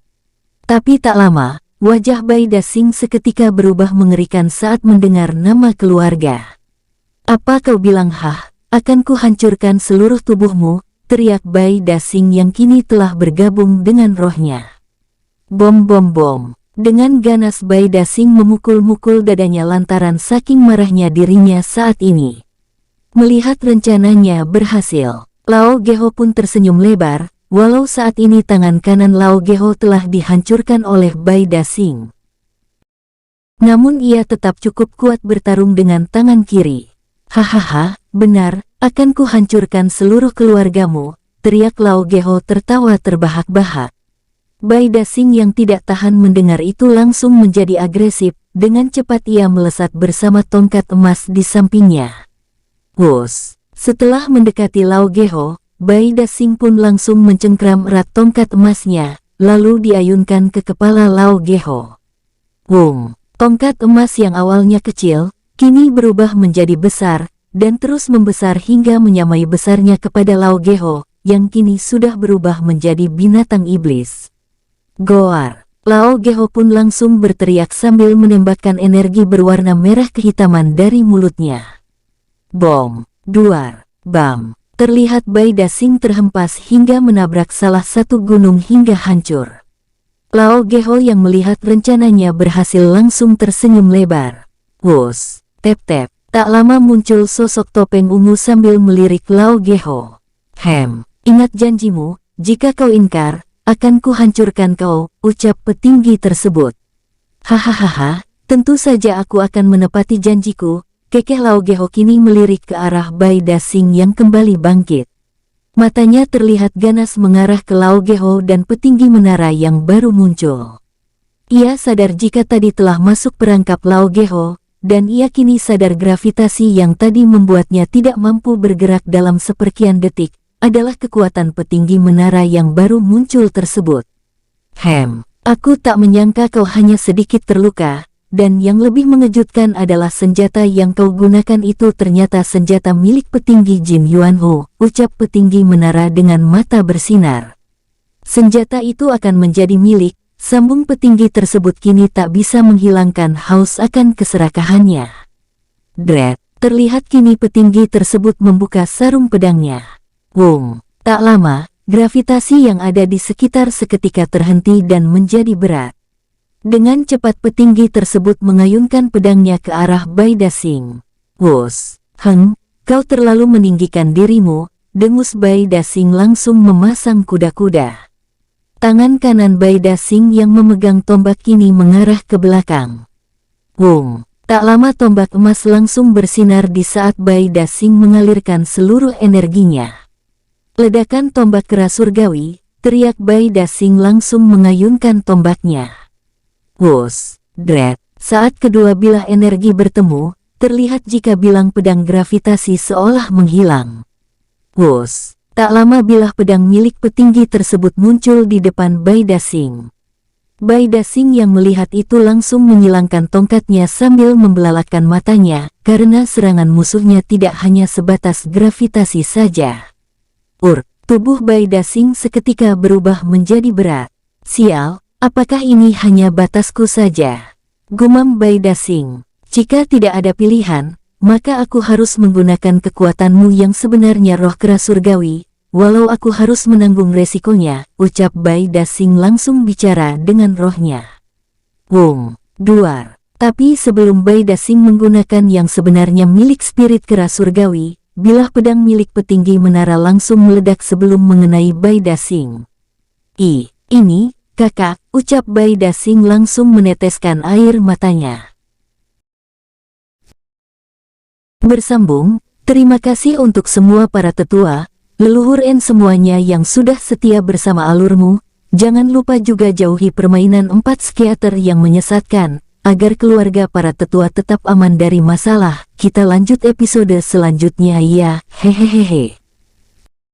Tapi tak lama, wajah Bai Dasing seketika berubah mengerikan saat mendengar nama keluarga. Apa kau bilang hah? Akan ku hancurkan seluruh tubuhmu, teriak Bai Dasing yang kini telah bergabung dengan rohnya. Bom. Dengan ganas Bai Dasing memukul-mukul dadanya lantaran saking marahnya dirinya saat ini. Melihat rencananya berhasil, Lao Geho pun tersenyum lebar, walau saat ini tangan kanan Lao Geho telah dihancurkan oleh Bai Dasing. Namun ia tetap cukup kuat bertarung dengan tangan kiri. Hahaha, benar, akan ku hancurkan seluruh keluargamu, teriak Lao Geho tertawa terbahak-bahak. Bai Dasing yang tidak tahan mendengar itu langsung menjadi agresif, dengan cepat ia melesat bersama tongkat emas di sampingnya. Wus! Setelah mendekati Lao Geho, Bai Dasing pun langsung mencengkram erat tongkat emasnya, lalu diayunkan ke kepala Lao Geho. Wung! Tongkat emas yang awalnya kecil, kini berubah menjadi besar, dan terus membesar hingga menyamai besarnya kepada Lao Geho, yang kini sudah berubah menjadi binatang iblis. Goar! Lao Geho pun langsung berteriak sambil menembakkan energi berwarna merah kehitaman dari mulutnya. Bom! Duar! Bam! Terlihat Bai Dasing terhempas hingga menabrak salah satu gunung hingga hancur. Lao Geho yang melihat rencananya berhasil langsung tersenyum lebar. Wus! Tep-tep! Tak lama muncul sosok topeng ungu sambil melirik Lao Geho. Ingat janjimu, jika kau ingkar, akan ku hancurkan kau, ucap petinggi tersebut. Hahaha, tentu saja aku akan menepati janjiku, kekeh Lao Geho kini melirik ke arah Bai Dasing yang kembali bangkit. Matanya terlihat ganas mengarah ke Lao Geho dan petinggi menara yang baru muncul. Ia sadar jika tadi telah masuk perangkap Lao Geho, dan ia kini sadar gravitasi yang tadi membuatnya tidak mampu bergerak dalam seperkian detik, adalah kekuatan petinggi menara yang baru muncul tersebut. Aku tak menyangka kau hanya sedikit terluka, dan yang lebih mengejutkan adalah senjata yang kau gunakan itu ternyata senjata milik petinggi Jin Yuanho, ucap petinggi menara dengan mata bersinar. Senjata itu akan menjadi milik, sambung petinggi tersebut kini tak bisa menghilangkan haus akan keserakahannya. Terlihat kini petinggi tersebut membuka sarung pedangnya. Tak lama, gravitasi yang ada di sekitar seketika terhenti dan menjadi berat. Dengan cepat petinggi tersebut mengayunkan pedangnya ke arah Bai Dasing. Kau terlalu meninggikan dirimu, dengus Bai Dasing langsung memasang kuda-kuda. Tangan kanan Bai Dasing yang memegang tombak kini mengarah ke belakang. Tak lama tombak emas langsung bersinar di saat Bai Dasing mengalirkan seluruh energinya. Ledakan tombak keras surgawi, teriak Bai Dasing langsung mengayunkan tombaknya. Saat kedua bilah energi bertemu, terlihat jika bilang pedang gravitasi seolah menghilang. Tak lama bilah pedang milik petinggi tersebut muncul di depan Bai Dasing. Bai Dasing yang melihat itu langsung menyilangkan tongkatnya sambil membelalakkan matanya, karena serangan musuhnya tidak hanya sebatas gravitasi saja. Tubuh Bai Dasing seketika berubah menjadi berat. Sial! Apakah ini hanya batasku saja? Gumam Bai Dasing. Jika tidak ada pilihan, maka aku harus menggunakan kekuatanmu yang sebenarnya roh keras surgawi, walau aku harus menanggung resikonya, ucap Bai Dasing langsung bicara dengan rohnya. Tapi sebelum Bai Dasing menggunakan yang sebenarnya milik spirit keras surgawi, bilah pedang milik petinggi menara langsung meledak sebelum mengenai Bai Dasing. Ini, kakak, ucap Bai Dasing langsung meneteskan air matanya. Bersambung, terima kasih untuk semua para tetua, leluhur semuanya yang sudah setia bersama alurmu. Jangan lupa juga jauhi permainan 4 psikiater yang menyesatkan, agar keluarga para tetua tetap aman dari masalah. Kita lanjut episode selanjutnya ya, hehehehe.